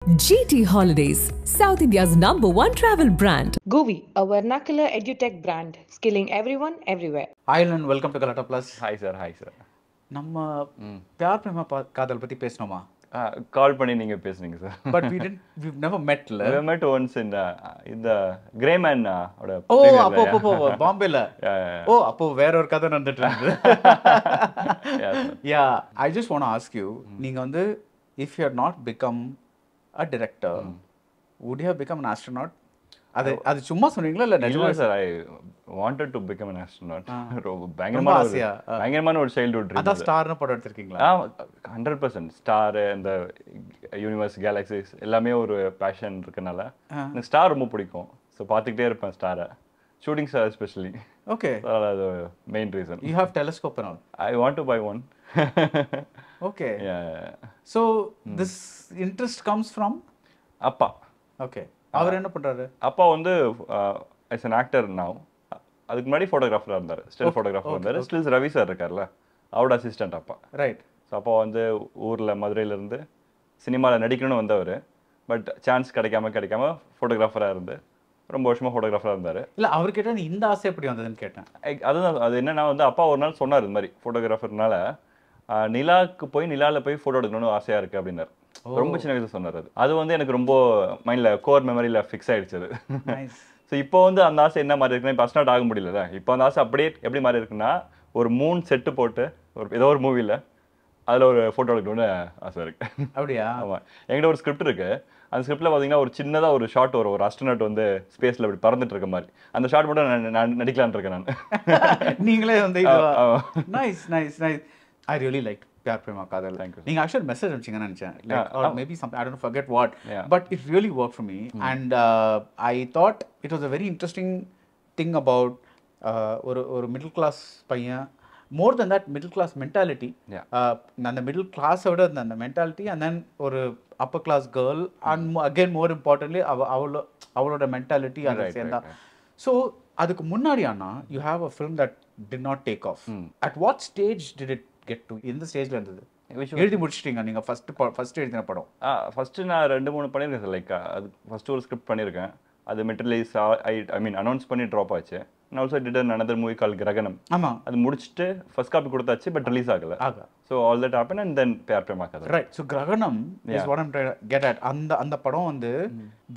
GT Holidays, South India's #1 travel brand. GUVI, a vernacular edutech brand, skilling everyone, everywhere. Hi Elan, welcome to Kannada Plus. Hi sir. நம்ம பியார் பிரேமா காதல் பத்தி பேசணுமா? கால் பண்ணி நீங்க பேசுனீங்க sir. But we've never met. We met once in the Greyman ஓட அப்போ பாம்பேல. அப்போ வேற ஒரு கதை நடந்துட்டு இருந்தது. Yeah, I just want to ask you, நீங்க வந்து if you had not become a director, would you have become an astronaut? அது சும்மா சொன்னீங்களா இல்ல நிஜமா? Sir, I wanted to become an astronaut. பயங்கரமான ஒரு childhood dream. அத ஸ்டார்னு படம் எடுத்துக்கிங்களா? 100% ஸ்டார் அந்த யூனிவர்ஸ் கேலக்சிஸ் எல்லாமே ஒரு பேஷன் இருக்கனால எனக்கு ஸ்டார் ரொம்ப பிடிக்கும். சோ பாத்துக்கிட்டே இருப்பேன் ஸ்டாரை. Shooting star especially. Okay. அது main reason. You have telescope and all. I want to buy one. Okay. Yeah. So this interest comes from அப்பா. Okay. அவர் என்ன பண்றாரு? அப்பா வந்து as an actor now. அதுக்கு முன்னாடி ஃபோட்டோகிராஃபரா இருந்தாரு. ஸ்டில் ஃபோட்டோகிராஃபர் இருந்தாரு. ஸ்டில்ஸ் ரவி சார் இருக்கார்ல, அவரோட அசிஸ்டன்ட் அப்பா. ரைட். ஸோ அப்பா வந்து ஊர்ல மதுரையில இருந்து சினிமாவில் நடிக்கணும்னு வந்தவர். பட் சான்ஸ் கிடைக்காம ஃபோட்டோகிராஃபரா இருந்து ரொம்ப வருஷமா ஃபோட்டோகிராஃபரா இருந்தாரு. இல்ல அவர் கேட்டா இந்த ஆசை எப்படி வந்ததுன்னு கேட்டேன். அதுதான் அது என்னன்னா வந்து அப்பா ஒரு நாள் சொன்னார், இந்த மாதிரி ஃபோட்டோகிராஃபர்னால நிலாவுக்கு போய் நிலாவில் போய் ஃபோட்டோ எடுக்கணும்னு ஆசையா இருக்கு அப்படின்னாரு. ரொம்ப சின்ன வயசுல சொன்னார். அது வந்து எனக்கு ரொம்ப மைண்ட்ல கோர் மெமரியில ஃபிக்ஸ் ஆயிடுச்சு அது. ஸோ இப்போ வந்து அந்த ஆசை என்ன மாதிரி இருக்குன்னா இப்போ அஸ்ட்ரானாட் ஆக முடியல. இப்போ அந்த ஆசை அப்படியே எப்படி மாதிரி இருக்குன்னா ஒரு 3 செட்டு போட்டு ஏதோ ஒரு மூவில அதில் ஒரு ஃபோட்டோ எடுக்கணும்னு ஆசை இருக்கு. அப்படியா? ஆமாம், என்கிட்ட ஒரு ஸ்கிரிப்ட் இருக்கு. அந்த ஸ்கிரிப்ட்ல பார்த்தீங்கன்னா ஒரு சின்னதாக ஒரு ஷார்ட் வரும், ஒரு அஸ்ட்ரானாட் வந்து ஸ்பேஸ்ல இப்படி பறந்துட்டு இருக்க மாதிரி. அந்த ஷார்ட் மட்டும் நான் நடிக்கலான்னு இருக்கேன் நான். நீங்களே வந்து nice. I really liked Pyaar Prema Kaadhal. நீங்க actually message அனுப்பிச்சீங்கன்னு நினைச்சேன். Like, or maybe something, I don't know, forget what. But it really worked for me. And I thought it was a very interesting thing about ஒரு middle class பையன், more than that middle class mentality. அந்த middle class விட அந்த mentality, and then ஒரு upper class girl, and again more importantly அவளோட mentality அதை சேர்ந்தா. So அதுக்கு முன்னாடி ஆனா you have a film that did not take off. At what stage did it get to? இந்த ஸ்டேஜ்ல இருந்தது எழுதி முடிச்சிட்டீங்க நீங்க ஃபர்ஸ்ட் எழுதின படம்? ஃபர்ஸ்ட் நான் 2-3 பண்ணியிருக்கேன் சார். லைக் அது ஃபர்ஸ்ட் ஒரு ஸ்கிரிப்ட் பண்ணியிருக்கேன். அது மெட்டீரியலைஸ் ஐ மீன் அனௌன்ஸ் பண்ணி ட்ராப் ஆச்சு. நான் also did another movie call Grahanam. ஆமா, அது முடிச்சிட்டு ஃபர்ஸ்ட் காப்பி கொடுத்தாச்சு, பட் ரிலீஸ் ஆகல. So all that happen and then Pyaar Prema Kaadhal. Right. So Grahanam is what I'm trying to get at. அந்த படம் வந்து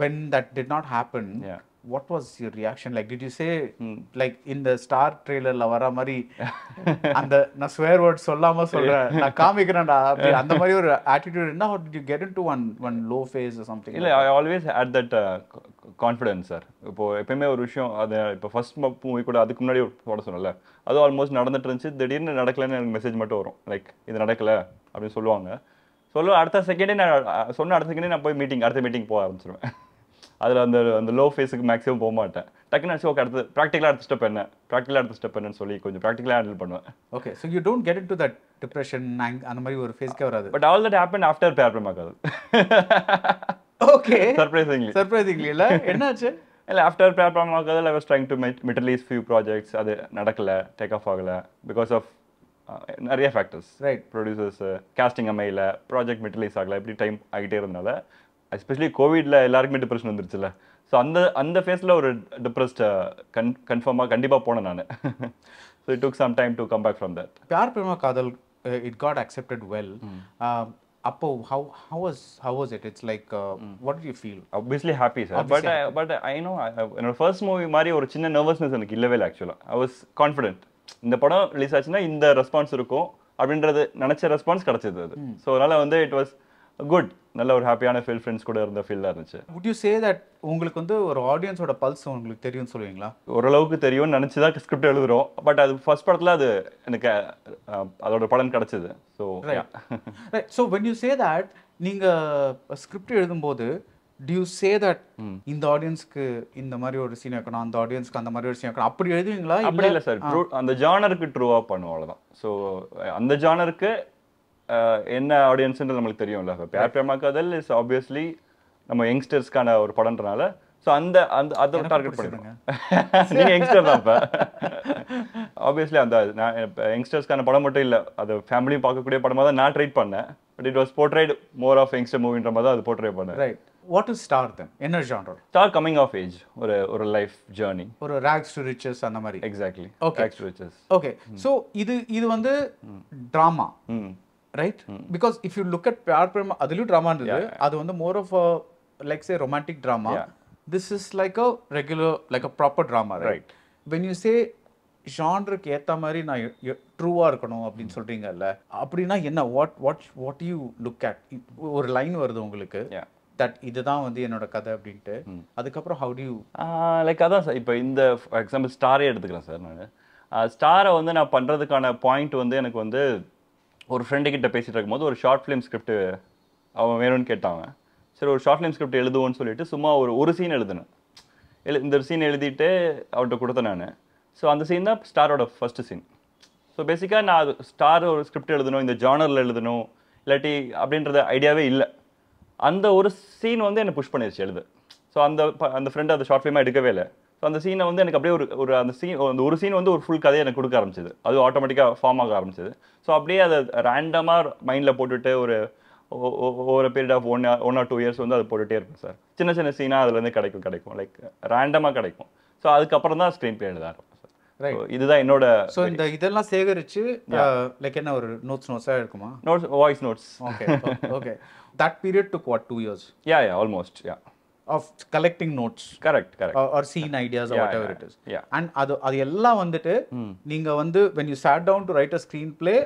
when that did not happen, what was your reaction? Like, did you say like in the star trailer la vara mari and na swear word sollama solra na kaamikranda அந்த மாதிரி ஒரு attitude என்ன? How did you get into one low phase or something? இல்ல, I always had that confidence sir. இப்போ எப்பவுமே ஒரு விஷயம் அது இப்போ ஃபர்ஸ்ட் மூவி கூட அதுக்கு முன்னாடி போட சொன்னல, அது ஆல்மோஸ்ட் நடந்துட்டு இருந்துச்சு. திடீர்னு நடக்கலன்னு எனக்கு மெசேஜ் மட்டும் வரும், லைக் இது நடக்கல அப்படின்னு சொல்லுவாங்க. அடுத்த செகண்டே நான் அடுத்த செகண்டே நான் போய் அடுத்த மீட்டிங் போக ஆரம்பிச்சிருவேன். அதில் அந்த லோ ஃபேஸுக்கு மேக்ஸிமம் போக மாட்டேன். டக்குன்னு ஓகே அடுத்து ப்ராக்டிக்கலாக அடுத்த ஸ்டெப் என்னன்னு சொல்லி கொஞ்சம் ப்ராக்டிக்கலாக ஹேண்டில் பண்ணுவேன். Okay, so you don't get into that depression அந்த மாதிரி ஒரு ஃபேஸ்க்கே வராது. But all that happen after பியார் பிரேமா காதல். ஓகே, சர்ப்ரைசிங்லி இல்ல என்னாச்சு? இல்லை, ஆஃப்டர் பியார் பிரேமா காதல் I was trying to materialise few projects. அது நடக்கல, டேக் ஆஃப் ஆகலை பிகாஸ் ஆஃப் நிறைய ஃபேக்டர்ஸ். ரைட். ப்ரொடியூசர்ஸ் கேஸ்டிங் அமையல, ப்ராஜெக்ட் மெட்டீரியலைஸ் ஆகலை, இப்படி டைம் ஆகிட்டே இருந்தனால எஸ்பெஷலி கோவிட்ல எல்லாருக்குமே டிப்ரெஷன் வந்துருச்சுல. ஸோ அந்த ஃபேஸில் ஒரு டிப்ரெஸ்ட் கன்ஃபார்மாக கண்டிப்பாக போனேன் நான். So it took some time to come back from that. Pyaar Prema Kaadhal it got accepted well. அப்போ how was it? It's like what did you feel? Obviously happy sir. But I know என்னோட first movie மாதிரி ஒரு சின்ன nervousness எனக்கு இல்லவே இல்லை. ஆக்சுவலாக I was confident. இந்த படம் ரிலீஸ் ஆச்சுன்னா இந்த ரெஸ்பான்ஸ் இருக்கும் அப்படின்றது நினச்ச ரெஸ்பான்ஸ் கிடச்சிது அது. ஸோ அதனால் வந்து இட் வாஸ் குட். நல்ல ஒரு ஹாப்பியான ஃப்ரெண்ட்ஸ் கூட இருந்த ஃபீலாக இருந்துச்சு. Would you say that உங்களுக்கு வந்து ஒரு ஆடியன்ஸோட பல்ஸ் உங்களுக்கு தெரியும்னு சொல்லுவீங்களா? ஓரளவுக்கு தெரியும்னு நினச்சி தான் ஸ்கிரிப்ட் எழுதுகிறோம். பட் அது ஃபர்ஸ்ட் படத்தில் அது எனக்கு அதோட பலன் கிடச்சிது. So so when you say that, நீங்கள் ஸ்கிரிப்ட் எழுதும்போது do you say that இந்த ஆடியன்ஸ்க்கு இந்த மாதிரி ஒரு சீன் வைக்கணும், அந்த ஆடியன்ஸ்க்கு அந்த மாதிரி ஒரு சீன் வைக்கணும், அப்படி எழுதுவீங்களா? அப்படி இல்லை சார், அந்த ஜானருக்கு ட்ரூவாக பண்ணுவோம், அவ்வளோதான். ஸோ அந்த ஜானருக்கு என்ன ஆடியன்ஸ்ன்றது நம்மளுக்கு தெரியும்ல. பியார் பிரேமா காதல் இஸ் ஆப்வியஸ்லி நம்ம யங்ஸ்டர்ஸ்க்கான ஒரு படம்ன்றனால ஸோ அதை டார்கெட் பண்ணிடுங்க. நீங்கள் யங்ஸ்டர் தான் இப்போ. ஆப்வியஸ்லி அந்த நான் இப்போ யங்ஸ்டர்ஸ்க்கான படம் மட்டும் இல்லை, அது ஃபேமிலியும் பார்க்கக்கூடிய படமாக தான் நான் ட்ரை பண்ணேன். But it was portrayed more of youngster மூவின்ற மாதிரி தான் அது போர்ட்ரே பண்ணேன். Right. What is star then? என்ன genre? Star coming of age, ஒரு லைஃப் ஜர்னி, ஒரு ராக்ஸ் டு ரிச்சஸ் அந்த மாதிரி. Exactly. Okay, rags to riches. Okay. So இது வந்து drama, right? Because if you look at Pyaar Prema, அதுலயும் ட்ராமா இருந்தது. அது வந்து more of like say romantic drama. This is like a regular, like a proper drama, right? When you say ஜானருக்கு ஏற்ற மாதிரி நான் ட்ரூவாக இருக்கணும் அப்படின்னு சொல்கிறீங்கல்ல, அப்படின்னா என்ன? What you look at? ஒரு லைன் வருது உங்களுக்கு தட் இதுதான் வந்து என்னோட கதை அப்படின்ட்டு, அதுக்கப்புறம் ஹவு டு யூ லைக் அதான் சார். இப்போ இந்த ஃபார் எக்ஸாம்பிள் ஸ்டாரே எடுத்துக்கிறேன் சார். நான் ஸ்டாரை வந்து நான் பண்ணுறதுக்கான பாயிண்ட் வந்து எனக்கு வந்து ஒரு ஃப்ரெண்டுக்கிட்ட பேசிகிட்டு இருக்கும்போது ஒரு ஷார்ட் ஃபிலிம் ஸ்கிரிப்ட் அவன் வேணும்னு கேட்டாங்க. சரி, ஒரு ஷார்ட் ஃபிலிம் ஸ்கிரிப்ட் எழுதுவோன்னு சொல்லிட்டு சும்மா ஒரு சீன் எழுதுனேன். இந்த சீன் எழுதிட்டு அவர்கிட்ட கொடுத்தேன் நான். ஸோ அந்த சீன் தான் ஸ்டாரோட ஃபஸ்ட்டு சீன். ஸோ பேசிக்காக நான் அது ஸ்டார் ஒரு ஸ்கிரிப்ட் எழுதணும், இந்த ஜானரில் எழுதணும் இல்லாட்டி அப்படின்றத ஐடியாவே இல்லை. அந்த ஒரு சீன் வந்து என்னை புஷ் பண்ணிருச்சு எழுத. ஸோ அந்த ஃப்ரெண்டு அந்த ஷார்ட் ஃபிலிமாக எடுக்கவே இல்லை. ஸோ அந்த சீனை வந்து எனக்கு அப்படியே ஒரு அந்த ஒரு சீன் வந்து ஒரு ஃபுல் கதையை எனக்கு கொடுக்க ஆரம்பிச்சிது. அது ஆட்டோமேட்டிக்காக ஃபார்ம் ஆக ஆரம்பிச்சிது. ஸோ அப்படியே அதை ரேண்டமாக மைண்டில் போட்டுட்டு ஒரு பீரியட் ஆஃப் 1 or 2 years வந்து அதை போட்டுகிட்டே இருக்கும் சார். சின்ன சின்ன சீனாக அதுலேருந்து கிடைக்கும் லைக் ரேண்டமாக கிடைக்கும். ஸோ அதுக்கப்புறம் தான் ஸ்க்ரீன் ப்ளே எழுத ஆரம்பிச்சேன். இதுதான் என்னோட. ஸோ இந்த இதெல்லாம் சேகரிச்சு லைக் என்ன ஒரு நோட்ஸாக இருக்குமா? Voice notes. Okay okay. That period took what 2 years? Yeah, almost, yeah. Of collecting notes. Correct. Or scene ideas or whatever it is. Yeah. And அது எல்லாம் வந்துட்டு நீங்க வந்து when you sat down to write a screenplay,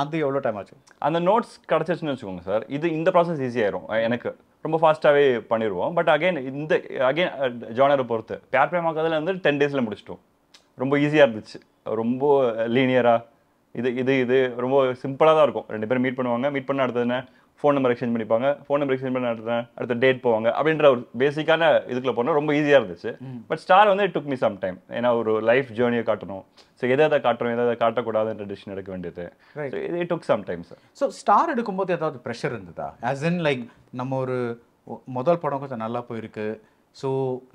அது எவ்வளோ time ஆச்சு? அந்த notes கிடச்சிருச்சுன்னு வச்சுக்கோங்க சார். இந்த ப்ராசஸ் ஈஸியாயிரும். எனக்கு ரொம்ப ஃபாஸ்ட்டாகவே பண்ணிடுவோம். பட் அகைன் ஜானரை பொறுத்து பியார் பிரேமா காதல் வந்து 10 days முடிச்சிட்டோம். ரொம்ப ஈஸியாக இருந்துச்சு. ரொம்ப லீனியராக இது ரொம்ப சிம்பிளாக தான் இருக்கும். 2 பேரும் மீட் பண்ணுவாங்க. மீட் பண்ண அடுத்தது என்ன, ஃபோன் நம்பர் எக்ஸ்சேஞ்ச் பண்ணிப்பாங்க. ஃபோன் நம்பர் எக்ஸ்சேஞ்ச் பண்ண அடுத்த டேட் போவாங்க. அப்படின்ற ஒரு பேசிக்கான இதுக்குள்ள போனால் ரொம்ப ஈஸியாக இருந்துச்சு. பட் ஸ்டார் வந்து it took me some time. ஏன்னா ஒரு லைஃப் ஜேர்னியை காட்டணும். ஸோ எதை காட்டுறோம், எதை காட்டக்கூடாதுன்ற டிசிஷன் எடுக்க வேண்டியது. So it took some time sir. So Star எடுக்கும்போது ஏதாவது ப்ரெஷர் இருந்ததா? ஆஸ் இன் லைக் நம்ம ஒரு முதல் படம் கொஞ்சம் நல்லா போயிருக்கு, ஸோ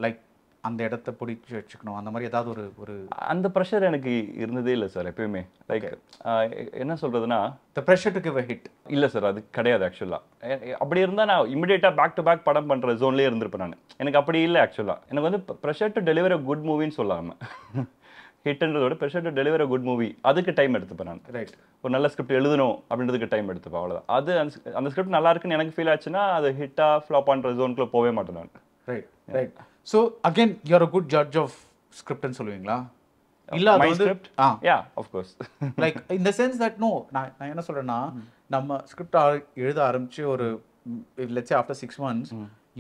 லைக் அந்த இடத்த பிடிச்சி வச்சுக்கணும், அந்த மாதிரி ஏதாவது ஒரு அந்த ப்ரெஷர் எனக்கு இருந்ததே இல்லை சார் எப்பயுமே. லைக் என்ன சொல்கிறதுனா, the pressure to give a hit இல்லை சார், அது கிடையாது ஆக்சுவலாக. அப்படி இருந்தால் நான் இமிடியேட்டாக பேக் டு பேக் படம் பண்ணுற ஜோன்லேயே இருந்திருப்பேன் நான். எனக்கு அப்படி இல்லை ஆக்சுவலாக. எனக்கு வந்து pressure to deliver a good மூவின்னு சொல்லாமல், ஹிட்ன்றதோட pressure to deliver a good movie, அதுக்கு டைம் எடுத்துப்பேன் நான். ரைட். ஒரு நல்ல ஸ்கிரிப்ட் எழுதணும் அப்படின்றதுக்கு டைம் எடுத்துப்பேன், அவ்வளோதான். அது அந்த ஸ்கிரிப்ட் நல்லா இருக்குன்னு எனக்கு ஃபீல் ஆச்சுன்னா அது ஹிட்டாக ஃப்ளாப் பண்ணுற ஜோனுக்குள்ளே போகவே மாட்டேன் நான். Right. So again, you are a good judge of script ன்னு சொல்லுவீங்களா? இல்ல அது வந்து yeah, of course. Like in the sense that no, நான் என்ன சொல்றேன்னா, நம்ம ஸ்கிரிப்ட் எழுத ஆரம்பிச்சு ஒரு let's say after 6 months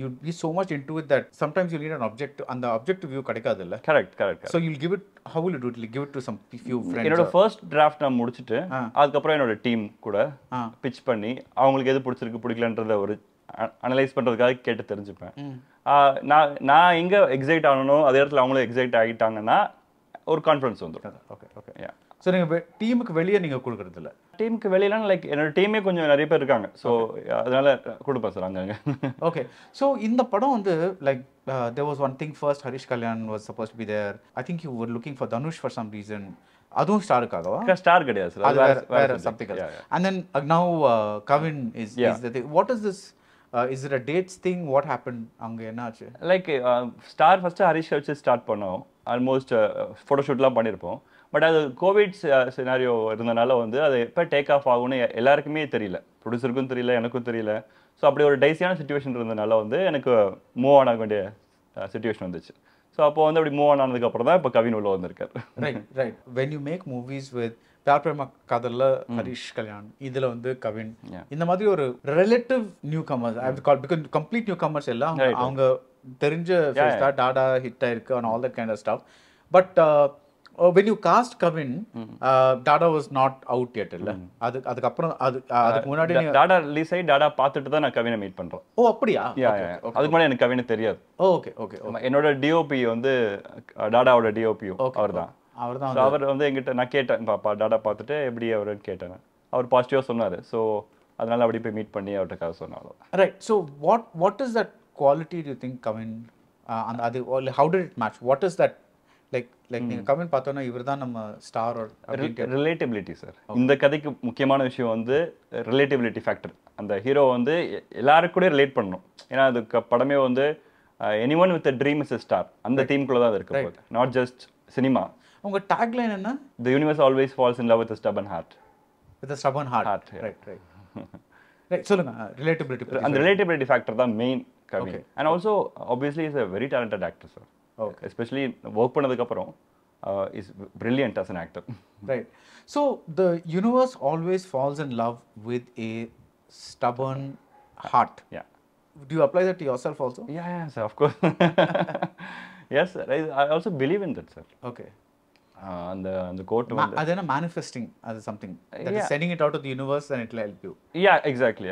you'd be so much into it that sometimes you need an objective, and the objective view கிடைக்காது இல்ல? Correct. So you'll give it, how will you do it? You'll give it to some few friends? என்னோட first draft நான் முடிச்சிட்டு அதுக்கப்புறம் என்னோட team கூட pitch பண்ணி அவங்களுக்கு எது பிடிச்சிருக்கு பிடிக்கலன்றத ஒரு அனலைஸ் பண்ணுறதுக்காக கேட்டு தெரிஞ்சுப்பேன். நான் எங்கே எக்ஸைட் ஆகணும் அதே இடத்துல அவங்களும் எக்ஸைட் ஆகிட்டாங்கன்னா ஒரு கான்ஃபிடன்ஸ் வந்துடும். ஓகே. ஸோ நீங்கள் டீமுக்கு வெளியே நீங்கள் கொடுக்குறது இல்லை? டீமுக்கு வெளியெலாம் லைக் என்னோட டீமே கொஞ்சம் நிறைய பேர் இருக்காங்க. ஸோ அதனால கொடுப்பேன் சார் அங்கங்கே. ஓகே. ஸோ இந்த படம் வந்து like there was one thing first, Harish Kalyan was supposed to be there. I think you were looking for Dhanush for some reason. அதுவும் ஸ்டாருக்காகவா? ஸ்டார் கிடையாது சார், அது வேற something else. And then now Kavin is the thing. What is this? Is it a dates thing? What happened? அங்கே என்ன ஆச்சு? Like star first Harish வச்சு start பண்ணோம். Almost ஃபோட்டோஷூட்லாம் பண்ணியிருப்போம். பட் அது கோவிட் சினாரியோ இருந்தனால வந்து அது எப்போ டேக் ஆஃப் ஆகும்னு எல்லாருக்குமே தெரியல. ப்ரொடியூசருக்கும் தெரியல, எனக்கும் தெரியல. ஸோ அப்படி ஒரு டைஸியான சுச்சுவேஷன் இருந்தனால வந்து எனக்கு மூவ் ஆன் ஆக வேண்டிய சுச்சுவேஷன் வந்துச்சு. ஸோ அப்போ வந்து அப்படி மூவ் ஆன் ஆனதுக்கப்புறம் தான் இப்போ கவின் உள்ள வந்திருக்காரு. Right. When you make movies with Pyaar Prema காதல்ல ஹரிஷ் கல்யாண், இதுல வந்து கவின், இந்த மாதிரி ஒரு relative newcomers, I will call, because complete newcomers எல்லாம் அவங்க தெரிஞ்ச ஃபேஸ் தான், டாடா ஹிட் ஆயிருக்கு and all that kind of stuff. But when you cast Kavin, Dada was not out yet இல்ல? அதுக்கு அப்புறம் அதுக்கு முன்னாடி டாடா ரிலீஸ் ஆகி டாடா பார்த்துட்டு தான் நான் கவினை மீட் பண்றேன். ஓ அப்படியா? அதுக்கு முன்னாடி எனக்கு கவினை தெரியாது. ஓகே. என்னோட டிஓபி வந்து டாடாவோட டிஓபி அவர்தான். அவர் வந்து எங்கிட்ட நான் கேட்டேன், பாப்பா டாடா பார்த்துட்டு எப்படி அவருன்னு கேட்டேன். அவர் பாசிட்டிவாக சொன்னார். ஸோ அதனால அப்படி போய் மீட் பண்ணி அவர்கிட்ட கதை சொன்னாலும். Right. So what is that quality to think Kavin, அது how did it match? What is that like நீங்கள் கவின் பார்த்தோன்னா இவர் தான் நம்ம ஸ்டார்? Relatability sir. இந்த கதைக்கு முக்கியமான விஷயம் வந்து ரிலேட்டபிலிட்டி ஃபேக்டர். அந்த ஹீரோ வந்து எல்லாரும் கூட ரிலேட் பண்ணணும். ஏன்னா அதுக்கு படமே வந்து anyone with a dream is a star அந்த தீம்குள்ள தான் இருக்கு போகுது, நாட் ஜஸ்ட் சினிமா. உங்க டாக்லைன் என்ன? The universe always falls in love with a stubborn heart. With a stubborn heart. Right. Right, சொல்லுங்க. Relatability. அந்த relatability factor தான் main Kavin. And also obviously is a very talented actor, sir. Okay. Especially work பண்ணதுக்கு அப்புறம் is brilliant as an actor. Right. So the universe always falls in love with a stubborn heart. Yeah. Do you apply that to yourself also? Yeah, sir, of course. Yes, sir. I also believe in that, sir. Okay. அந்த code வந்து அது என்ன manifesting as something that is sending it out to the universe and it will help you. Yeah, exactly.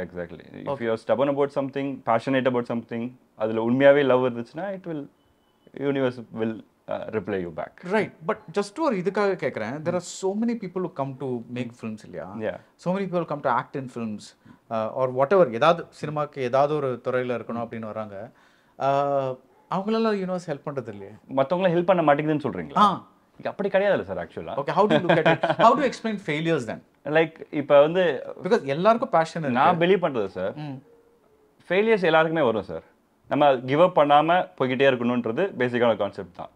If you are stubborn about something, passionate about something, அதுல உண்மையாவே love இருந்துச்சுனா it will universe will reply you back. Right. But just to இதுக்காக கேக்குறேன், there are so many people who come to make films இல்லையா? Yeah. So many people come to act in films or whatever, ஏதாவது சினிமாக்கு ஏதாவது ஒரு துறையில இருக்கணும் அப்படின்னு வராங்க. அவங்களால யூனிவர்ஸ் ஹெல்ப் பண்றது இல்லையே? மத்தவங்கள ஹெல்ப் பண்ண மாட்டேங்குதுன்னு சொல்றீங்களா? அப்படி கிடையாதுல்ல சார் ஆக்சுவலா. Okay, how do you look at it? How do you explain failures then? Like இப்போ வந்து because எல்லாருக்கும் passion இருக்கு. நான் பிலீவ் பண்றது சார், ஃபெயிலியர்ஸ் எல்லாருக்குமே வரும் சார். நம்ம கிவ் அப் பண்ணாம போய்கிட்டே இருக்கணும்ன்றது பேசிக்கான கான்செப்ட் தான்.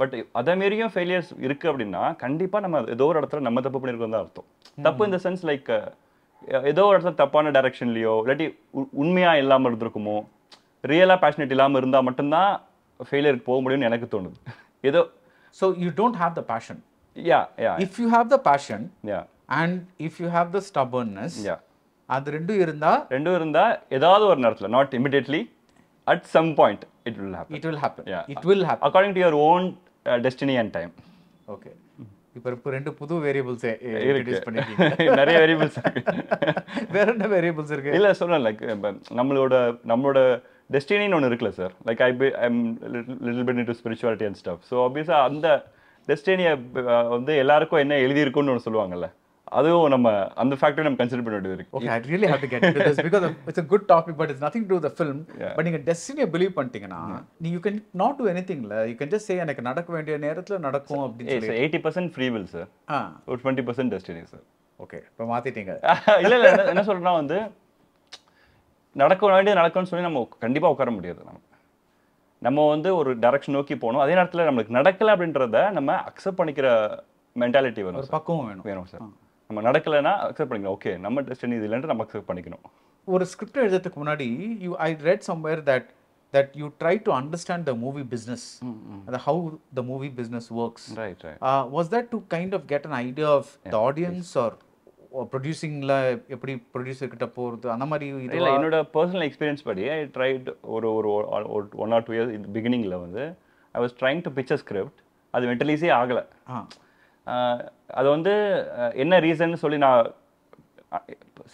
பட் அதே மீறியும் ஃபெயிலியர்ஸ் இருக்கு அப்படின்னா கண்டிப்பா நம்ம ஏதோ ஒரு இடத்துல நம்ம தப்பு பண்ணிருக்கோம் தான் அர்த்தம். தப்பு இந்த சென்ஸ் லைக் ஏதோ ஒரு இடத்துல தப்பான டைரக்ஷன்லயோ இல்லாட்டி உண்மையா இல்லாம இருந்திருக்குமோ, ரியலா பேஷனேட் இல்லாம இருந்தா மட்டும்தான் ஃபெயிலியருக்கு போக முடியும்னு எனக்கு தோணுது. ஏதோ so you don't have the passion. Yeah. If you have the passion, and if you have the stubbornness, அது ரெண்டும் இருந்தா ஏதாவது ஒரு நேரத்துல, not immediately, at some point it will happen. It will happen according to your own destiny and time. Okay. இப்போ ரெண்டு புது variables introduce பண்ணிருக்கீங்க. நிறைய வேரியபிள்ஸ் இருக்கு. வேற என்ன வேரியபிள்ஸ் இருக்கு? இல்ல சொல்றேன், லைக் நம்மளோட டெஸ்டினின்னு ஒன்று இருக்குல்ல sir. Like I'm little bit into spirituality and stuff. So ஆப்வியஸாக அந்த டெஸ்டினியை வந்து எல்லாருக்கும் என்ன எழுதியிருக்குன்னு ஒன்று சொல்லுவாங்கல்ல, அதுவும் நம்ம அந்த ஃபேக்டரை நம்ம கன்சிடர் பண்ண வேண்டியது இருக்கு. Okay, I really have to get into this because it's a good topic but it's nothing to do with the film. But நீங்க டெஸ்டினியை பிலீவ் பண்ணிட்டீங்கன்னா you can not do anything இல்ல. You can just say எனக்கு நடக்க வேண்டிய நேரத்துல நடக்கும் அப்படின்னு சொல்லி. 80% free will சார், ஒரு 20% destiny சார். ஓகே, இப்போ மாத்திட்டீங்க. இல்ல என்ன சொல்றேன்னா வந்து நடக்க வேண்டியது நடக்கும்னு சொல்லி நம்ம கண்டிப்பா உட்கார முடியாது. நம்ம வந்து ஒரு டைரக்ஷன் நோக்கி போகணும். அதே நேரத்தில் நம்மளுக்கு நடக்கல அப்படின்றத நம்ம அக்செப்ட் பண்ணிக்கிற மென்டாலிட்டி வேணும், ஒரு பக்குவம் வேணும் சார். நம்ம நடக்கலைன்னா அக்செப்ட் பண்ணிக்கணும். ஓகே, நம்ம டெஸ்டினி இது இல்லைன்னு நம்ம அக்செப்ட் பண்ணிக்கணும். ஒரு ஸ்கிரிப்ட் எழுதுறதுக்கு முன்னாடி I read somewhere that you try to understand the movie business, how the movie business works. Right. Was that to kind of get an idea of the audience or ப்ரொடியூசிங்ல எப்படி producer கிட்ட போறது அந்த மாதிரி? இல்லை, என்னோட personal experience படி I tried ஒரு 1 or 2 years இந்த பிகினிங்கில் வந்து I was trying to picture script. அது மென்டலைஸே ஆகலை. அது வந்து என்ன ரீசன்னு சொல்லி நான்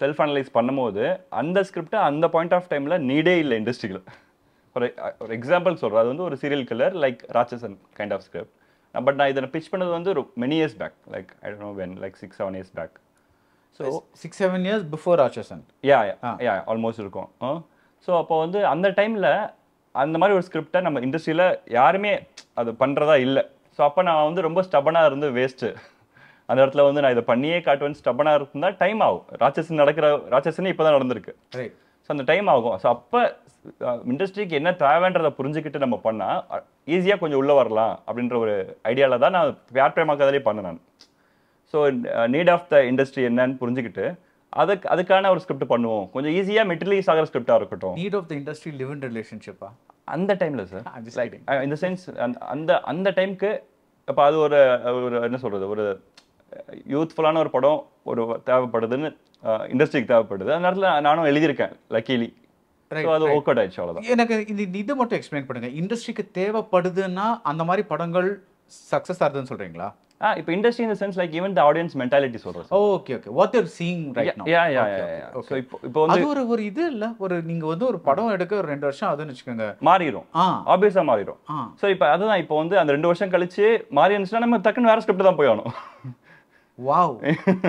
செல்ஃப் அனலைஸ் பண்ணும்போது அந்த ஸ்கிரிப்டை அந்த பாயிண்ட் ஆஃப் டைமில் நீடே இல்லை இண்டஸ்ட்ரியில். ஒரு எக்ஸாம்பிள் சொல்கிறேன். அது வந்து ஒரு serial killer like Ratsasan kind of script. But நான் இதை பிச் பண்ணது வந்து ஒரு many years back, like I don't know when, like 6-7 years back. So 6-7 years before Rachasan. Yeah, almost இருக்கும். ஸோ அப்போ வந்து அந்த டைமில் அந்த மாதிரி ஒரு ஸ்கிரிப்டை நம்ம இண்டஸ்ட்ரியில் யாருமே அது பண்ணுறதா இல்லை. ஸோ அப்போ நான் வந்து ரொம்ப ஸ்டபனாக இருந்து வேஸ்ட்டு. அந்த இடத்துல வந்து நான் இதை பண்ணியே காட்டுவேன் ஸ்டபனாக இருந்தால் டைம் ஆகும். ராட்சசனே இப்போ தான் நடந்திருக்கு. ஸோ அந்த டைம் ஆகும். ஸோ அப்போ இண்டஸ்ட்ரிக்கு என்ன தேவைன்றதை புரிஞ்சுக்கிட்டு நம்ம பண்ணால் ஈஸியாக கொஞ்சம் உள்ளே வரலாம் அப்படின்ற ஒரு ஐடியாவில் தான் நான் பியார் பிரேமா காதலே பண்ணேன் நான். So need of the industry என்னன்னு புரிஞ்சுக்கிட்டு அதுக்கான ஒரு ஸ்கிரிப்ட் பண்ணுவோம். கொஞ்சம் ஈஸியாக மெட்டீரியலைஸ் ஆகிற ஸ்கிரிப்டாக இருக்கட்டும். Need of the industry live in ரிலேஷன்ஷிப்பா அந்த டைமில் சார், லைக் இந்த சென்ஸ் அந்த டைமுக்கு இப்போ அது ஒரு என்ன சொல்கிறது, ஒரு யூத்ஃபுல்லான ஒரு படம் ஒரு தேவைப்படுதுன்னு இண்டஸ்ட்ரிக்கு தேவைப்படுது. அந்த நேரத்தில் நானும் எழுதியிருக்கேன் லக்கீலி. அது ஒர்க் அவுட் ஆயிடுச்சு, அவ்வளோதான். எனக்கு இது மட்டும் எக்ஸ்பிளைன் பண்ணுங்க. இண்டஸ்ட்ரிக்கு தேவைப்படுதுன்னா அந்த மாதிரி படங்கள் சக்ஸஸ் ஆகுதுன்னு சொல்கிறீங்களா? இப்போ industry in the sense like even the audience mentality சொல்றோம். Okay what you are seeing right now. So இப்போ வந்து அது ஒரு இது இல்ல, ஒரு நீங்க வந்து ஒரு படம் எடுக்க ஒரு 2 வருஷம் ஆகுதுன்னு வெச்சுக்கோங்க, மாறிரும். ஆப்வியஸா மாறிரும். சோ இப்போ அதுதான் இப்போ வந்து அந்த 2 வருஷம் கழிச்சு மாறிடுச்சுனா நம்ம டக்குன்னு வேற ஸ்கிரிப்ட் தான் போய் ஆகணும். வாவ்.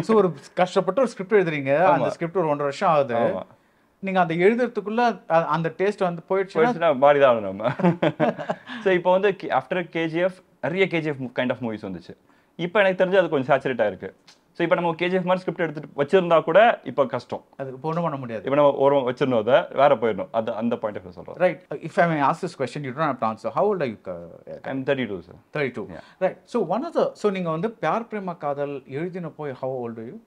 சோ ஒரு கஷ்டப்பட்டு ஒரு ஸ்கிரிப்ட் எழுதுறீங்க, அந்த ஸ்கிரிப்ட் ஒரு 1 வருஷம் ஆகுது, நீங்க அந்த எழுதுறதுக்குள்ள அந்த டேஸ்ட் வந்து போயிடுச்சுனா மாறி தான் ஆகணும் நம்ம. சோ இப்போ வந்து ஆஃப்டர் கேஜிஎஃப் நிறைய கேஜிஎஃப் கைண்ட் ஆஃப் மூவிஸ் வந்துச்சு. இப்போ எனக்கு தெரிஞ்சு அது கொஞ்சம் சேச்சுரேட் ஆயிருக்கு. ஸோ இப்போ நம்ம கேஜிஎஃப் மாதிரி ஸ்கிரிப்ட் எடுத்துட்டு வச்சிருந்தா கூட இப்போ கஷ்டம், அது ஒன்றும் பண்ண முடியாது. இப்போ நம்ம ஒரு வச்சிருந்தோம் அதை வேற போயிடணும், அது அந்த பாயிண்ட் ஆஃப் வியூ சொல்கிறோம். Right. If I may ask this question, you don't have to answer. How old are you? I'm 32, sir. 32. Yeah. Right. So one of the, so நீங்க வந்து பியார் பிரேம காதல் எழுதினப்போ how old are you?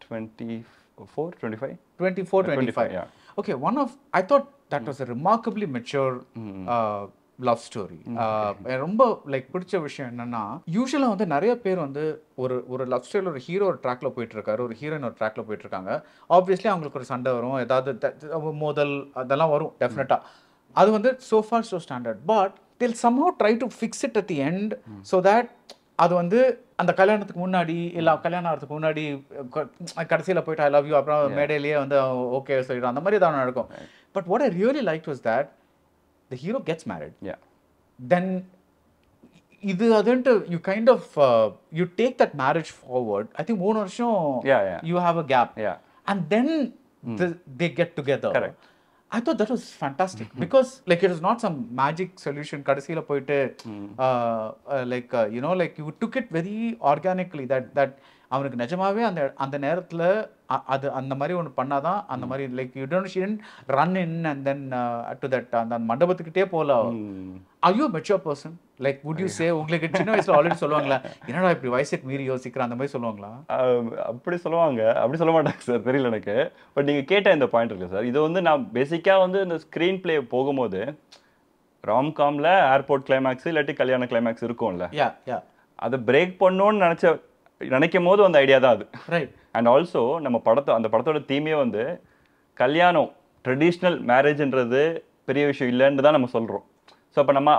24, 25. 24, 25. Yeah. Okay, one of, I thought that was a remarkably mature love story. ரொம்ப like பிடிச்ச விஷயம் என்னன்னா, யூஸ்வலாக வந்து நிறைய பேர் வந்து ஒரு லவ் ஸ்டோரியில் ஒரு ஹீரோ ஒரு ட்ராக்ல போயிட்டு இருக்காரு, ஒரு ஹீரோயின் ஒரு ட்ராக்ல போயிட்டு இருக்காங்க. ஆப்வியஸ்லி அவங்களுக்கு ஒரு சண்டை வரும், ஏதாவது மோதல் அதெல்லாம் வரும் டெஃபினட்டா. அது வந்து so far so standard, but they'll somehow try to fix it at the end so that அது வந்து அந்த கல்யாணத்துக்கு முன்னாடி இல்லை கல்யாணம் ஆகிறதுக்கு முன்னாடி கடைசியில் போயிட்டு ஐ லவ் யூ அப்புறம் மேடையிலேயே வந்து ஓகே சொல்லிடும், அந்த மாதிரி தான் நடக்கும். But what I really like was that the hero gets married. Yeah. Then இது அதுன்ட்டு you kind of you take that marriage forward. I think 3 வருஷம் you have a gap. Yeah. And then they get together. Correct. I thought that was fantastic because like it was not some magic solution கடைசில போயிட்டு like you know like you took it very organically that அவனுக்கு நிஜமாவே அந்த நேரத்துல அது அந்த மாதிரி ஒன்று பண்ணாதான் அந்த மாதிரி like you don't run in and then to that அந்த மண்டபத்துக்கிட்டே போகல. Are you mature person? Like would you say, உங்களுக்கு சின்ன வயசுல ஆல்ரெடி சொல்லுவாங்களா என்னடா இப்படி வயசுக்கு மீறி யோசிக்கிற அந்த மாதிரி சொல்லுவாங்களா? அப்படி சொல்லுவாங்க, அப்படி சொல்ல மாட்டாங்க சார், தெரியல எனக்கு. பட் நீங்கள் கேட்ட இந்த பாயிண்ட் இருக்கு சார், இது வந்து நான் பேசிக்காக வந்து இந்த ஸ்க்ரீன் பிளே போகும்போது ராம்காமில் ஏர்போர்ட் கிளைமேக்ஸ் இல்லாட்டி கல்யாண கிளைமேக்ஸ் இருக்கும்ல, அதை பிரேக் பண்ணணும்னு நினைக்கும் போது அந்த ஐடியா தான் அது. ரைட். அண்ட் ஆல்சோ நம்ம அந்த படத்தோட தீமே வந்து கல்யாணம் ட்ரெடிஷ்னல் மேரேஜ்ன்றது பெரிய விஷயம் இல்லைன்னு தான் நம்ம சொல்கிறோம். ஸோ அப்போ நம்ம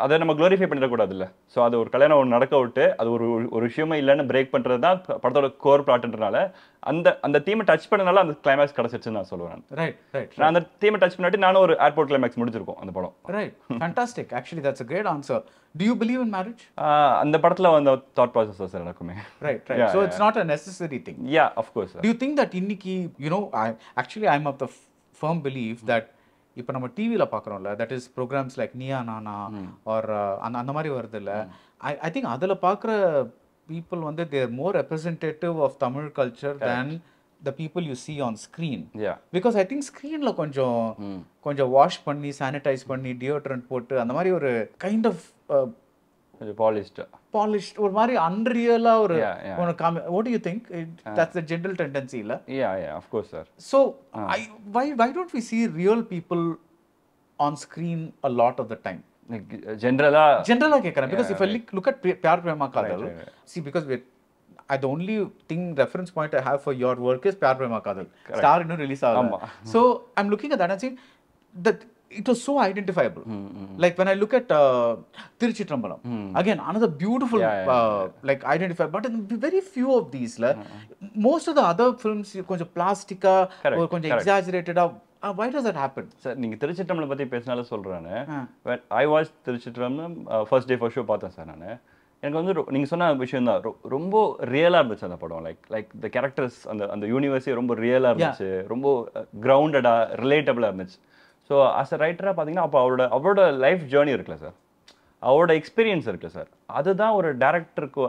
அதை நம்ம க்ளோரிஃபை பண்ணிடக்கூடாதுல்ல. ஸோ அது ஒரு கல்யாணம் ஒன்று நடக்க விட்டு அது ஒரு விஷயமே இல்லைன்னு பிரேக் பண்ணுறது தான் படத்தோட கோர் பிளாட்ன்றனால அந்த தீமை டச் பண்ணனால அந்த கிளைமேக்ஸ் கிடச்சிருச்சுன்னு நான் சொல்லுவேன். Right right. நான் அந்த தீமை டச் பண்ணாட்டி நானும் ஒரு ஏர்போர்ட் கிளைமேக்ஸ் முடிச்சிருக்கோம் அந்த படம். Right. Fantastic. Actually that's a great answer. Do you believe in marriage? அந்த படத்துல வந்து thought process சார் எனக்குமே. Right. So it's not a necessary thing. Yeah, of course sir. Do you think that இன்னைக்கு you know I'm of the firm belief that இப்போ நம்ம டிவியில் பார்க்குறோம்ல, that is programs like Neeya Naana R அந்த மாதிரி வருது இல்லை, I think அதில் பார்க்குற பீப்புள் வந்து they're more representative of Tamil culture than the people you see on screen. Yeah. Because I think screenல கொஞ்சம் வாஷ் பண்ணி சானிடைஸ் பண்ணி டியோட்ரண்ட் போட்டு அந்த மாதிரி ஒரு கைண்ட் ஆஃப் polished ஒரு மாதிரி அன்ரியலா ஒரு what do you think? That's the general tendency இல்ல? Yeah, of course sir. So why don't we see real people on screen a lot of the time? Generally கேக்குறேன். Because if I look at Pyaar Prema Kaadhal, see, because the only reference point I have for your work is Pyaar Prema Kaadhal. Star இன்னும் release ஆகல. So I'm looking at that and saying that it was so identifiable. Like when I look at Tiruchitrambalam, again another beautiful like identified, but very few of these most of the other films konja plastic or konja exaggerated. Why does that happen? Sir, நீங்க திருச்சிற்றம்பலம் பத்தி பேசினால சொல்றேன். When I watched Thiruchitrambalam first day first show பார்த்தேன் sir நான். எனக்கு வந்து நீங்கள் சொன்ன விஷயம் தான் ரொம்ப ரியலாக இருந்துச்சு அந்த படம். லைக் த கேரக்டர்ஸ் அந்த யூனிவர்ஸே ரொம்ப ரியலாக இருந்துச்சு, ரொம்ப கிரவுண்டடாக ரிலேட்டபிளாக இருந்துச்சு. ஸோ ஆஸ் அ ரைட்டராக பார்த்தீங்கன்னா அப்போ அவரோட லைஃப் ஜேர்னி இருக்குல்ல சார், அவரோட எக்ஸ்பீரியன்ஸ் இருக்குல்ல சார், அதுதான் ஒரு டேரக்டருக்கு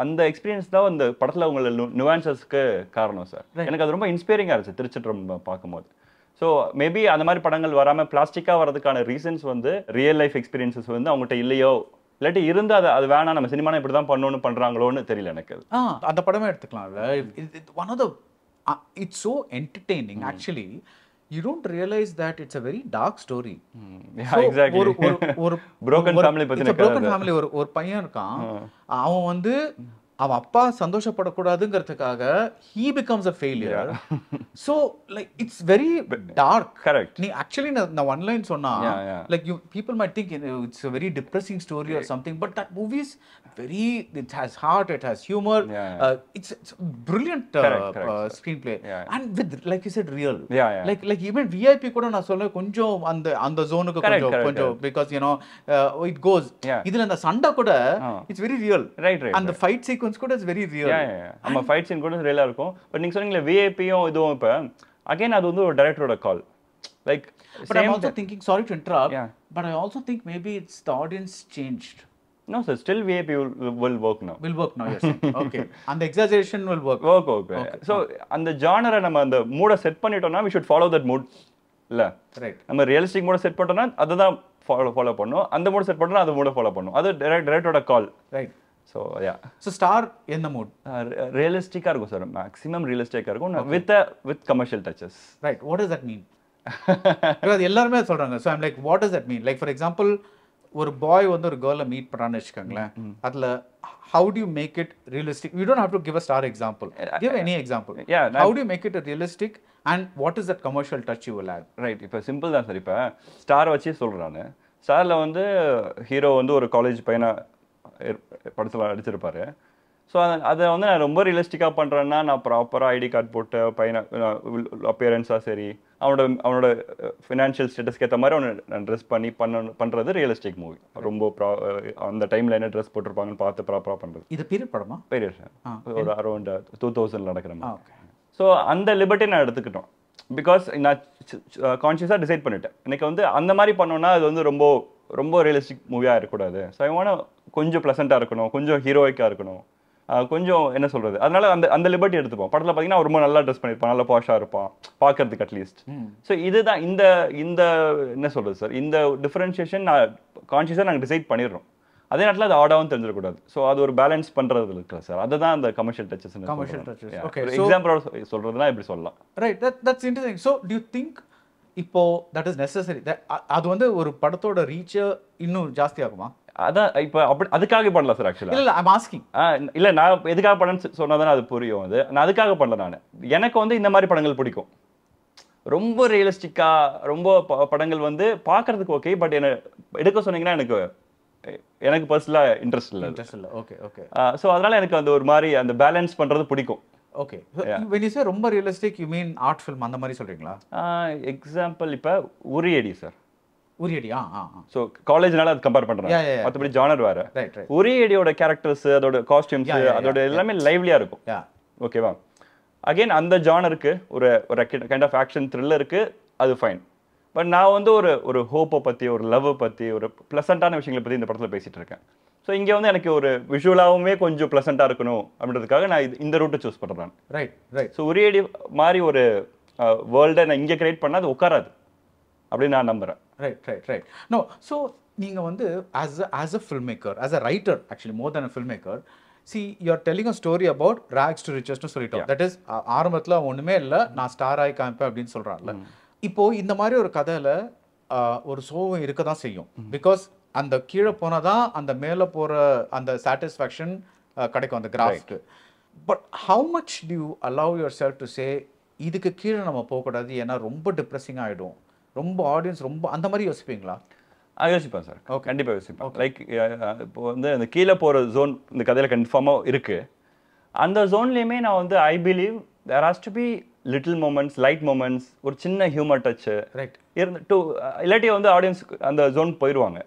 அந்த எக்ஸ்பீரியன்ஸ் தான் அந்த படத்தில் உங்களோட நுவான்சஸ்க்கு காரணம் சார். எனக்கு அது ரொம்ப இன்ஸ்பைரிங்காக இருந்துச்சு திருச்சிற்றம்பலம் பார்க்கும்போது. ஸோ மேபி அந்த மாதிரி படங்கள் வராமல் பிளாஸ்டிக்காக வரதுக்கான ரீசன்ஸ் வந்து ரியல் லைஃப் எக்ஸ்பீரியன்ஸஸ் வந்து அவங்ககிட்ட இல்லையோ, இல்லாட்டி இருந்து அது வேணாம் நம்ம சினிமானா இப்படி தான் பண்ணணும்னு பண்ணுறாங்களோன்னு தெரியல எனக்கு. அந்த படமே எடுத்துக்கலாம்ல. One of the it's so entertaining actually. You don't realize that it's a very dark story. Yeah, so, exactly. ஒரு broken family பத்தின கதை. broken family ஒரு பையன் இருக்கான். அவன் வந்து அவன் அப்பா சந்தோஷப்படக்கூடாதுங்கிறதுக்காக he becomes a failure. So like it's very dark. Correct. நீ actually நான் one line சொன்னா like people might think it's a very depressing story or something, but that movie is it has heart, it has humor. It's brilliant screenplay and with like you said real. Like even VIP கூட நான் சொல்ல கொஞ்சம் அந்த ஜோனுக்கு கொஞ்சம் because you know it goes இதுல அந்த சண்டை கூட it's very real. Right. And the fight sequence கூட is very real. நம்ம ஃபைட் சீன் கூட ரியலா இருக்கும். பட் நீங்க சொன்னீங்களே விஐபியும் இதுவும் இப்ப அகைன் அது வந்து ஒரு டைரக்டரோட கால். But I'm also thinking, sorry to interrupt, but I also think maybe it's the audience changed. No, sir. Still VIP will work now. Will work now, yes. Okay. And the exaggeration will work. Okay. So, அந்த genre நம்ம அந்த மூட set பண்ணிட்டோம்னா we should follow that mood. இல்ல? Right. நம்ம realistic மூட set பண்ணோம்னா அதுதான் ஃபாலோ பண்ணணும். அந்த மூட செட் பண்ணா அது மூட ஃபாலோ பண்ணணும். அது டைரக்டரோட கால். Right. So, yeah. So, star in the mood. Realistic-ஆ இருக்கும் சார். Maximum realistic-ஆ இருக்கும். With commercial touches. Right. What does that mean? Because எல்லாருமே சொல்றாங்க. So, I'm like, what does that mean? Like, for example, ஒரு பாய் வந்து ஒரு கேர்ளை மீட் பண்ணான்னு வச்சுக்கோங்களேன், அதில் how do you make it realistic? You don't have to give a star example. Give any example. Yeah. How do you make it a realistic and what is that commercial touch you will add? Right. இப்போ simple தான் sir. இப்போ star வச்சு சொல்கிறேன். ஸ்டாரில் வந்து hero வந்து ஒரு college பையனை படத்தில் அடிச்சிருப்பாரு. ஸோ அதை வந்து நான் ரொம்ப ரியலிஸ்டிக்காக பண்ணுறேன்னா நான் ப்ராப்பராக ஐடி கார்டு போட்டு பையனை அப்பியரன்ஸாக சரி அவனோட ஃபினான்ஷியல் ஸ்டேட்டஸ்க்கு ஏற்ற மாதிரி அவனை ட்ரெஸ் பண்ணி பண்ணுறது ரியலிஸ்டிக் மூவி. ரொம்ப அந்த டைமில் என்ன ட்ரெஸ் போட்டிருப்பாங்கன்னு பார்த்து ப்ராப்பராக பண்ணுறது. இது பீரியட் படமா? Period sir. ஒரு அரௌண்ட் 2000 நடக்கிற மாதிரி. ஸோ அந்த லிபர்ட்டி நான் எடுத்துக்கிட்டோம். பிகாஸ் நான் கான்ஷியஸாக டிசைட் பண்ணிட்டேன். எனக்கு வந்து அந்த மாதிரி பண்ணோன்னா அது வந்து ரொம்ப ரொம்ப ரியலிஸ்டிக் மூவியாக இருக்கக்கூடாது. ஸோ ஐ கொஞ்சம் ப்ளசண்ட்டாக இருக்கணும், கொஞ்சம் ஹீரோயிக்காக இருக்கணும், கொஞ்சம் என்ன சொல்கிறது, அதனால அந்த லிபர்ட்டி எடுத்துப்போம். படத்தில் பார்த்தீங்கன்னா ரொம்ப நல்லா ட்ரெஸ் பண்ணியிருப்பான், நல்லா பாஷாக இருப்பான் பார்க்கறதுக்கு அட்லீஸ்ட். ஸோ இதுதான் இந்த என்ன சொல்கிறது சார், இந்த டிஃபரன்ஷியேஷன் நான் கான்ஷியஸாக நாங்கள் டிசைட் பண்ணிடுறோம். அதே நேரத்தில் அது ஆடாகவும் தெரிஞ்சிடக்கூடாது. ஸோ அது ஒரு பேலன்ஸ் பண்ணுறது இருக்குல்ல சார், அதுதான் அந்த கமர்ஷியல் டச்சஸ். எக்ஸாம்பிள் சொல்கிறதுனா இப்படி சொல்லலாம். Right, that's interesting. So to you think இப்போ தட் இஸ் நெசசரி, அது வந்து ஒரு படத்தோட ரீச்சை இன்னும் ஜாஸ்தி ஆகுமா? அதான் இப்போ அப்படி அதுக்காக பண்ணலாம் சார். ஆக்சுவலாக இல்லை, ஐம் ஆஸ்கிங். இல்லை, நான் எதுக்காக படம்னு சொன்னால் தானே அது புரியும். நான் அதுக்காக பண்ணல. நான் எனக்கு வந்து இந்த மாதிரி படங்கள் பிடிக்கும். ரொம்ப ரியலிஸ்டிக்காக ரொம்ப படங்கள் வந்து பார்க்கறதுக்கு ஓகே, பட் என்ன எடுக்க சொன்னீங்கன்னா எனக்கு பர்சனலாக இன்ட்ரெஸ்ட் இல்லை. ஓகே. ஸோ அதனால எனக்கு அந்த ஒரு மாதிரி அந்த பேலன்ஸ் பண்ணுறது பிடிக்கும். ஓகே. when you say ரொம்ப realistic, you mean art film அந்த மாதிரி சொல்றீங்களா? எக்ஸாம்பிள் இப்போ உரியடி சார். உரியடி. ஸோ காலேஜ்னால அது கம்பேர் பண்ணுறாங்க, மற்றபடி ஜானர் வேறு. உரியடியோட கேரக்டர்ஸ், அதோட காஸ்டியூம்ஸ், அதோட எல்லாமே லைவ்லியாக இருக்கும். ஓகேவா? அகெயின் அந்த ஜானருக்கு ஒரு கைண்ட் ஆஃப் ஆக்ஷன் த்ரில்லருக்கு அது ஃபைன். பட் நான் வந்து ஒரு ஹோப்பை பற்றி, ஒரு லவ்வை பற்றி, ஒரு ப்ளசண்ட்டான விஷயங்களை பற்றி இந்த படத்தில் பேசிகிட்டு இருக்கேன். ஸோ இங்கே வந்து எனக்கு ஒரு விஷுவலாகவுமே கொஞ்சம் ப்ளசண்ட்டாக இருக்கணும் அப்படின்றதுக்காக நான் இந்த ரூட்டை சூஸ் பண்ணுறேன். ரைட். ஸோ உரியடி மாதிரி ஒரு வேர்ல்டை நான் இங்கே கிரியேட் பண்ணால் அது உட்காராது அப்படின்னு நான் நம்புகிறேன். Right. No, so நீங்க வந்து as a filmmaker, as a writer, actually more than a filmmaker, see, you're telling a story about rags to riches னு சொல்லிட்டோம். That is, ஆரம்பத்தில் ஒன்றுமே இல்லை, நான் ஸ்டார் ஆகி காமிப்பேன் அப்படின்னு சொல்கிறான்ல. இப்போ இந்த மாதிரி ஒரு கதையில் ஒரு சோகம் இருக்க தான் செய்யும். பிகாஸ் அந்த கீழே போனால் தான் அந்த மேலே போகிற அந்த சாட்டிஸ்ஃபேக்ஷன் கிடைக்கும் அந்த craft. But how much to you allow your self to say இதுக்கு கீழே நம்ம போகக்கூடாது, ஏன்னா ரொம்ப டிப்ரெஸிங் ஆகிடும், ரொம்ப ஆடியன்ஸ் ரொம்ப அந்த மாதிரி யோசிப்பீங்களா? யோசிப்பேன் சார். கண்டிப்பாக யோசிப்பேன். லைக் இப்போ வந்து அந்த கீழே போகிற ஜோன் இந்த கதையில் கன்ஃபார்மாக இருக்குது. அந்த ஜோன்லேயுமே நான் வந்து I believe there has to be little moments, light moments, ஒரு சின்ன ஹியூமர் டச்சு இல்லாட்டி வந்து ஆடியன்ஸ் அந்த ஜோன் போயிடுவாங்க.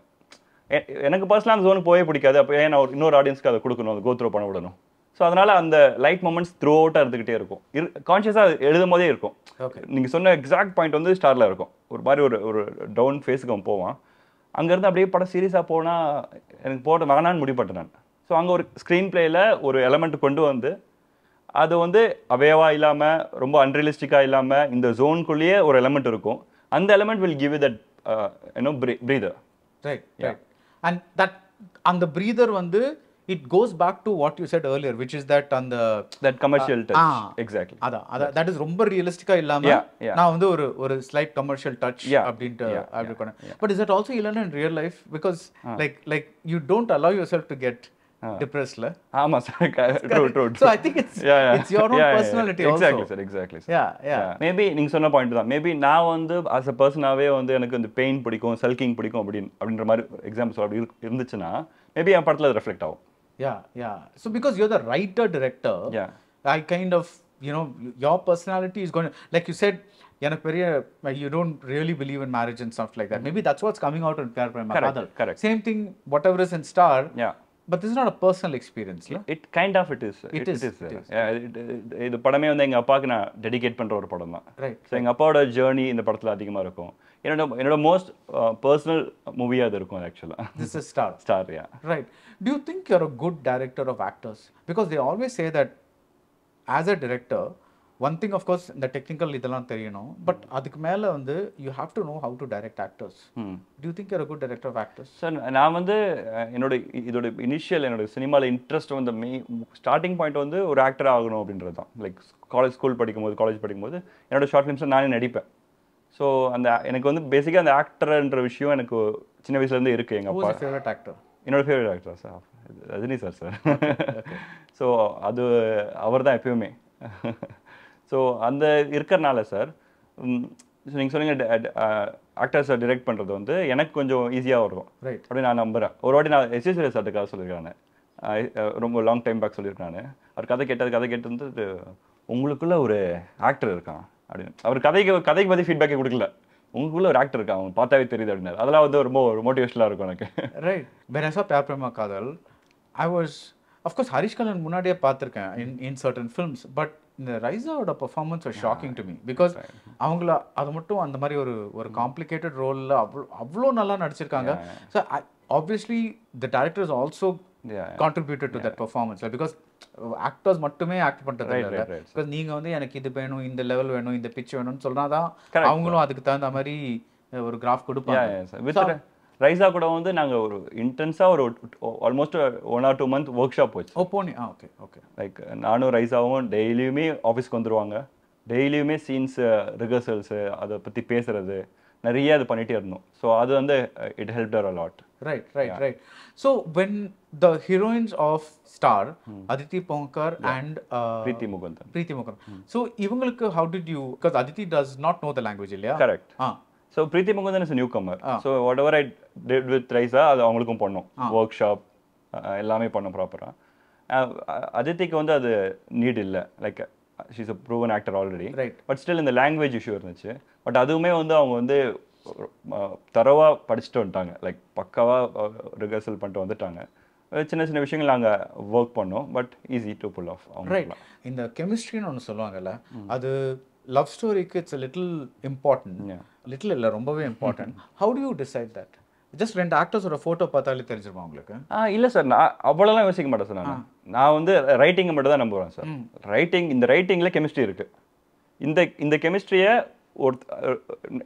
எனக்கு பர்சனலாக அந்த ஜோனுக்கு போயே பிடிக்காது. அப்போ ஏன் நான் இன்னொரு ஆடியன்ஸ்க்கு அதை கொடுக்கணும், அதை கோத்ரோ பண்ண விடணும். ஸோ அதனால் அந்த லைட் மூமெண்ட்ஸ் த்ரூ அவுட்டாக இருந்துக்கிட்டே இருக்கும். கான்ஷியஸாக எழுதும் போதே இருக்கும். நீங்கள் சொன்ன எக்ஸாக்ட் பாயிண்ட் வந்து ஸ்டாரில் இருக்கும். ஒரு மாதிரி ஒரு டவுன் ஃபேஸுக்கு அவன் போவான். அங்கேருந்து அப்படியே படம் சீரியஸாக போனால் எனக்கு போட்ட வேணான்னு முடிவு பண்ணிட்டேன் நான். ஸோ அங்கே ஒரு ஸ்க்ரீன் பிளேயில் ஒரு எலமெண்ட் கொண்டு வந்து அது வந்து அவேவாக இல்லாமல் ரொம்ப அன்ரியலிஸ்டிக்காக இல்லாமல் இந்த ஜோனுக்குள்ளேயே ஒரு எலமெண்ட் இருக்கும். அந்த element will give you that பிரீதர். Right. And that அந்த பிரீதர் வந்து it goes back to what you said earlier, which is that on that commercial touch. Exactly. That is ரொம்ப ரியலிஸ்டிக்கா இல்லாம நான் வந்து ஒரு slight commercial touch அப்படிட்டு அப்படி பண்ணேன். But is that also Elan in real life? Because like you don't allow yourself to get depressed la. ஆமா sir. True. So I think it's your own personality also. Exactly sir. Yeah. Maybe நீங்க சொன்ன point தான். Maybe நான் வந்து as a personாவே வந்து எனக்கு இந்த pain பிடிக்கும், சல்கிங் பிடிக்கும் அப்படின்ற மாதிரி எக்ஸாம்பிள்ஸ் அப்படி இருந்துச்சுன்னா மேபி என் படத்துல ரிஃப்ளெக்ட் ஆகும். Yeah. So because you're the writer director, I kind of, your personality is going to, like you said, you don't really believe in marriage and stuff like that. Maybe that's what's coming out in Pyaar Prema Kaadhal. Correct. Same thing, whatever is in Star, But this is not a personal experience, it kind of it is. It is. இது படமே வந்து எங்க அப்பாக்கு நான் dedicate பண்ற ஒரு படம் தான். ஸோ எங்க அப்பாவோட ஜேர்னி இந்த படத்துல அதிகமா இருக்கும். என்னோட மோஸ்ட் பர்சனல் மூவியா அது இருக்கும் ஆக்சுவலா. This is Star. Star, yeah. Right. Do you think you're a good director of actors? Because they always say that as a director, one thing of course the technical இதெல்லாம் தெரியணும், but அதுக்கு மேல வந்து you have to know how to direct actors. Do you think you're a good director of actors? Sir நான் வந்து இதோட initial என்னோட சினிமாவில் இன்ட்ரெஸ்ட் வந்து ஸ்டார்டிங் பாயிண்ட் வந்து ஒரு ஆக்டர் ஆகணும் அப்படின்றது தான். லைக் காலேஜ் படிக்கும்போது என்னோட ஷார்ட் ஃபிலிம்ஸில் நானே நடிப்பேன். ஸோ அந்த எனக்கு வந்து பேசிக்காக அந்த ஆக்டர்ன்ற விஷயம் எனக்கு சின்ன வயசுலேருந்து இருக்குது. எங்கள் அப்பா ஃபேவரட் ஆக்டர்? என்னோட favourite actor sir Rajini sir. So அது அவர் தான் எப்பயுமே. ஸோ அந்த இருக்கிறனால சார் நீங்கள் சொன்னீங்க ஆக்டர்ஸை டிரெக்ட் பண்ணுறது வந்து எனக்கு கொஞ்சம் ஈஸியாக இருக்கும் அப்படின்னு நான் நம்புகிறேன். ஒரு வாட்டி நான் எஸ்எஸ்வரி சார்ட்டுக்காக சொல்லியிருக்கேன் நான், ரொம்ப லாங் டைம் பேக் சொல்லியிருக்கேன் நான். அவர் கதை கேட்டு வந்து உங்களுக்குள்ள ஒரு ஆக்டர் இருக்கான் அப்படின்னு. அவர் கதைக்கு பற்றி ஃபீட்பேக்கே கொடுக்கல, உங்களுக்குள்ள ஒரு ஆக்டர் இருக்கான், அவங்க பார்த்தாவே தெரியுது அப்படின்னாரு. அதெல்லாம் வந்து ரொம்ப மோட்டிவேஷனலாக இருக்கும் எனக்கு. Right. when I saw Pyaar Prema Kaadhal, I was of course Harish Kalyan முன்னாடியே பார்த்துருக்கேன் in certain films, but இந்த ரைசாவோட performance was shocking to me. Because அவங்கள அது மட்டும் அந்த மாதிரி ஒரு காம்ப்ளிகேட்டட் ரோலில் அவ்வளோ நல்லா நடிச்சிருக்காங்க. So obviously the director is also contributed to that performance. Because actors மட்டுமே ஆக்ட் பண்ணுறது இல்லை. பிகாஸ் நீங்கள் வந்து எனக்கு இது வேணும், இந்த லெவல் வேணும், இந்த பிச் வேணும்னு சொன்னாதான் அவங்களும் அதுக்கு தகுந்த மாதிரி ஒரு கிராஃப் கொடுப்பாங்க. ரைஸா கூட வந்து நாங்கள் ஒரு இன்டென்ஸாக ஒரு almost 1 or 2 month work shop போச்சு. ஓகே. லைக் நானும் ரைஸாவும் டெய்லியுமே ஆஃபீஸ்க்கு வந்துடுவாங்க. டெய்லியுமே சீன்ஸ் ரிஹர்சல்ஸு அதை பற்றி பேசுறது நிறைய அது பண்ணிகிட்டே இருந்தோம். ஸோ அது வந்து it helped her a lot. Right. So when the heroines of Star, Aditi Pankar and Preeti Mukundan. So இவங்களுக்கு how did you, because Aditi does not know the language இல்லையா? Correct. So Preeti Mukundan is a newcomer. So whatever I did with Raisa, அது அவங்களுக்கும் பண்ணோம். Work shop எல்லாமே பண்ணோம் ப்ராப்பராக. அதித்திக்கு வந்து அது நீட் இல்லை. Like she is a proven actor already. But still இந்த லாங்குவேஜ் இஷ்யூ இருந்துச்சு. பட் அதுவுமே வந்து அவங்க வந்து தரவாக படிச்சுட்டு வந்துட்டாங்க. லைக் பக்காவாக ரிஹர்சல் பண்ணிட்டு வந்துட்டாங்க. சின்ன சின்ன விஷயங்கள் நாங்கள் ஒர்க் பண்ணோம். But easy to pull off. இந்த கெமிஸ்ட்ரின்னு ஒன்று சொல்லுவாங்கல்ல, அது லவ் ஸ்டோரிக்கு it's a little important. Little இல்லை, ரொம்பவே important. How do you decide that? Just 2 ஆக்டர்ஸோட ஃபோட்டோ பார்த்தாலே தெரிஞ்சிருமா உங்களுக்கு? இல்லை சார், நான் அவ்வளோலாம் யோசிக்க மாட்டேன் சார். நான் வந்து ரைட்டிங்கை மட்டும் தான் நம்புவேன் சார். இந்த ரைட்டிங்கில் கெமிஸ்ட்ரி இருக்குது. இந்த கெமிஸ்ட்ரியை ஒரு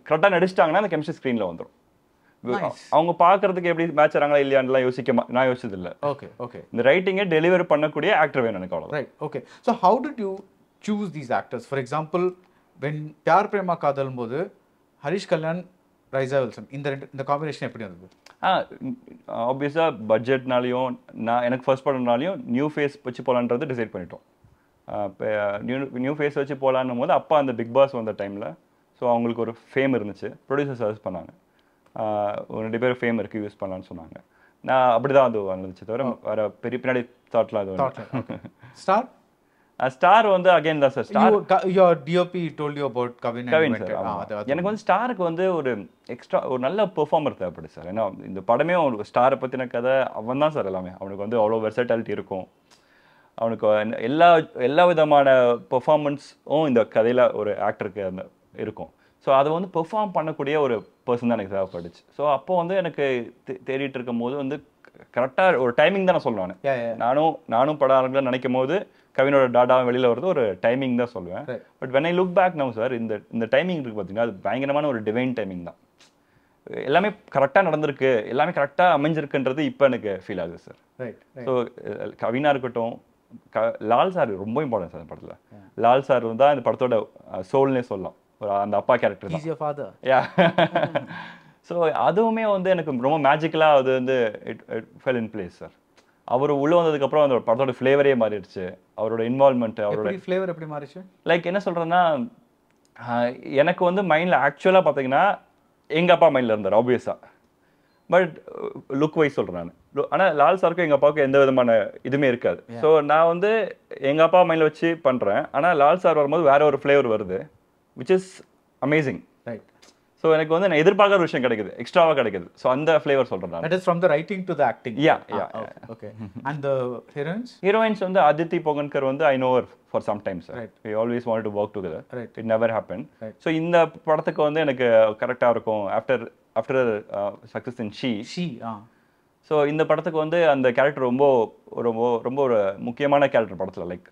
கரெக்டாக நடிச்சிட்டாங்கன்னா அந்த கெமிஸ்ட்ரி ஸ்க்ரீனில் வந்துடும். அவங்க பார்க்கறதுக்கு எப்படி மேட்ச் ஆகிறாங்களா இல்லையான்லாம் நான் யோசிச்சதில்லை. ஓகே. இந்த ரைட்டிங்கை டெலிவரி பண்ணக்கூடிய ஆக்டர் வேணும் எனக்கு, அவ்வளோ. Right. Okay. So how did you choose these actors? For example, when Pyaar Prema Kaadhal போது ஹரிஷ் கல்யாண், ரைசா வில்சன், இந்த காம்பினேஷன் எப்படி இருந்தது? ஆப்வியஸாக பட்ஜெட்னாலையும் எனக்கு ஃபர்ஸ்ட் படம்னாலையும் நியூ ஃபேஸ் வச்சு போகலான்றது டிசைட் பண்ணிட்டோம். நியூ ஃபேஸ் வச்சு போகலான்னும் போது அப்பா அந்த பிக் பாஸ் வந்த டைமில், ஸோ அவங்களுக்கு ஒரு ஃபேம் இருந்துச்சு. ப்ரொடியூசர் சஜஸ்ட் பண்ணாங்க, ஒரு 2 பேர் ஃபேம் இருக்குது, யூஸ் பண்ணலான்னு சொன்னாங்க. நான் அப்படி தான் அது வந்துச்சு, தவிர வேறு பின்னாடி தாட்லாம் அது. ஸ்டார் வந்து அகைன் தான் sir. your DOP told you about Kavin sir. எனக்கு வந்து ஸ்டாருக்கு வந்து ஒரு எக்ஸ்ட்ரா ஒரு நல்ல பெர்ஃபார்மர் தேவைப்படுது சார். ஏன்னா இந்த படமே ஒரு ஸ்டாரை பற்றின கதை அவன் தான் சார். எல்லாமே அவனுக்கு வந்து அவ்வளோ வெர்சட்டாலிட்டி இருக்கும். அவனுக்கு எல்லா விதமான பெர்ஃபார்மன்ஸும் இந்த கதையில் ஒரு ஆக்டருக்கு அந்த இருக்கும். ஸோ அதை வந்து பெர்ஃபார்ம் பண்ணக்கூடிய ஒரு பர்சன் தான் எனக்கு தேவைப்படுச்சு. ஸோ அப்போ வந்து எனக்கு தேடிட்டு இருக்கும் போது வந்து கரெக்டாக ஒரு டைமிங் தான் நான் சொல்லுவேன். நானும் படம் ஆரம்பிக்கலாம் நினைக்கும் போது கவினோட டாடா வெளியில் வருது ஒரு டைமிங் தான் சொல்லுவேன். But when I look back now sir, இந்த டைமிங் இருக்குது பார்த்தீங்கன்னா, அது பயங்கரமான ஒரு டிவைன் டைமிங் தான். எல்லாமே கரெக்டாக நடந்திருக்கு, எல்லாமே கரெக்டாக அமைஞ்சிருக்குன்றது இப்போ எனக்கு ஃபீல் ஆகுது சார். ஸோ கவினா இருக்கட்டும், லால் சார் ரொம்ப இம்பார்ட்டன்ட் சார் இந்த படத்தில். லால் சார் தான் இந்த படத்தோட சோல்னே சொல்லலாம். அந்த அப்பா கேரக்டர் தான். ஸோ அதுவுமே வந்து எனக்கு ரொம்ப மேஜிக்கலாக அது வந்து it fell in place sir. அவர் உள்ள வந்ததுக்கப்புறம் அந்த படத்தோட ஃப்ளேவரே மாறிடுச்சு. அவரோட இன்வால்மெண்ட், அவரோட ஃப்ளேவர் எப்படி மாறிச்சு? லைக் என்ன சொல்கிறேன்னா, எனக்கு வந்து மைண்டில் ஆக்சுவலாக பார்த்தீங்கன்னா எங்கள் அப்பா மைண்டில் இருந்தார் ஆப்வியஸாக. பட் லுக் வைஸ் சொல்கிறேன் நான். ஆனால் லால் சாருக்கும் எங்கள் அப்பாவுக்கும் எந்த விதமான இதுவுமே இருக்காது. ஸோ நான் வந்து எங்கள் அப்பா மைண்டில் வச்சு பண்ணுறேன். ஆனால் லால் சார் வரும்போது வேற ஒரு ஃப்ளேவர் வருது, which is amazing. Right. So எனக்கு வந்து நான் எதிர்பார்க்காத ஒரு விஷயம் கிடைக்குது, எக்ஸ்ட்ராவாக கிடைக்குது. ஸோ அந்த ஃப்ளேவர் சொல்கிறேன் நான். That is from the writing to the acting. Yeah. Okay. And the heroines? Heroines வந்து Aditi Pogankar வந்து I know her for some time, sir. Right. We always wanted to work together. Right. It never happened. Right. So இந்த படத்துக்கு வந்து எனக்கு கரெக்டாக இருக்கும். After success in She. So இந்த படத்துக்கு வந்து அந்த கேரக்டர் ரொம்ப ரொம்ப ரொம்ப ஒரு முக்கியமான கேரக்டர் படத்தில். லைக்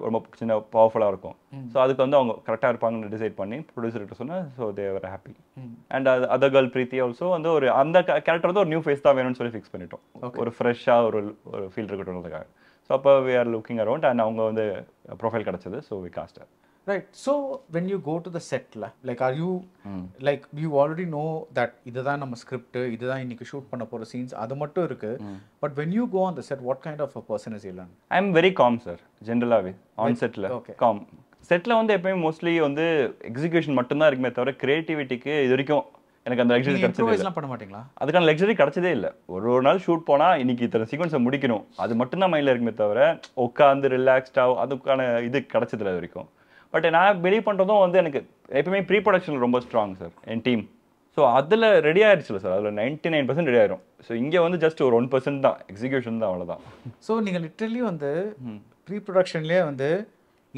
ரொம்ப சின்ன பவர்ஃபுல்லாக இருக்கும். ஸோ அதுக்கு வந்து அவங்க கரெக்டாக இருப்பாங்கன்னு டிசைட் பண்ணி ப்ரொடியூசர்கிட்ட சொன்னேன். So they were happy. And other girl Preethi also வந்து ஒரு அந்த கேரக்டர் வந்து ஒரு நியூ ஃபேஸ் தான் வேணும்னு சொல்லி ஃபிக்ஸ் பண்ணிட்டோம். ஒரு ஃப்ரெஷ்ஷாக ஒரு ஃபீல் இருக்கட்டும்ன்றதுக்காக. ஸோ அப்போ we are looking around and அவங்க வந்து ப்ரொஃபைல் கிடச்சது. So we cast. Right. So when you go to the set, like are you like you already know that இதுதான் நம்ம ஸ்கிரிப்ட், இதுதான் இன்னைக்கு ஷூட் பண்ண போற சீன்ஸ், அது மட்டும் இருக்கு. But when you go on the set, what kind of a person is Elan? I am very calm, sir. ஜெனரலாவே ஆன் செட்ல காம். செட்ல வந்து எப்பவுமே மோஸ்ட்லி வந்து எக்ஸிகியூஷன் மட்டும் தான் இருக்குமே தவிர கிரியேட்டிவிட்டிக்கு இது வரைக்கும் எனக்கு அந்த லக்ஸரி கிடைச்சதே இல்ல. பண்ண மாட்டீங்களா? அதுக்கான லக்ஸரி கிடைச்சதே இல்ல. ஒரு நாள் ஷூட் போனா இன்னைக்கு இத்தனை சீக்வன்ஸை முடிக்கணும், அது மட்டும் தான் மைண்ட்ல இருக்குமே தவிர உட்காந்து ரிலாக்ஸ்டா அதுக்கான இது கிடைச்சது இல்லை வரைக்கும். பட் நான் பிலீவ் பண்ணுறதும் வந்து எனக்கு எப்பவுமே ப்ரீ ப்ரொடக்ஷனில் ரொம்ப ஸ்ட்ராங் சார் என் டீம். ஸோ அதில் ரெடி ஆயிடுச்சுல சார், அதில் 99% ரெடி ஆயிரும். ஸோ இங்கே வந்து ஜஸ்ட் ஒரு 1% தான் எக்ஸிக்யூஷன் தான், அவ்வளோதான். ஸோ நீங்கள் லிட்டரலி வந்து ப்ரீ ப்ரொடக்ஷன்லேயே வந்து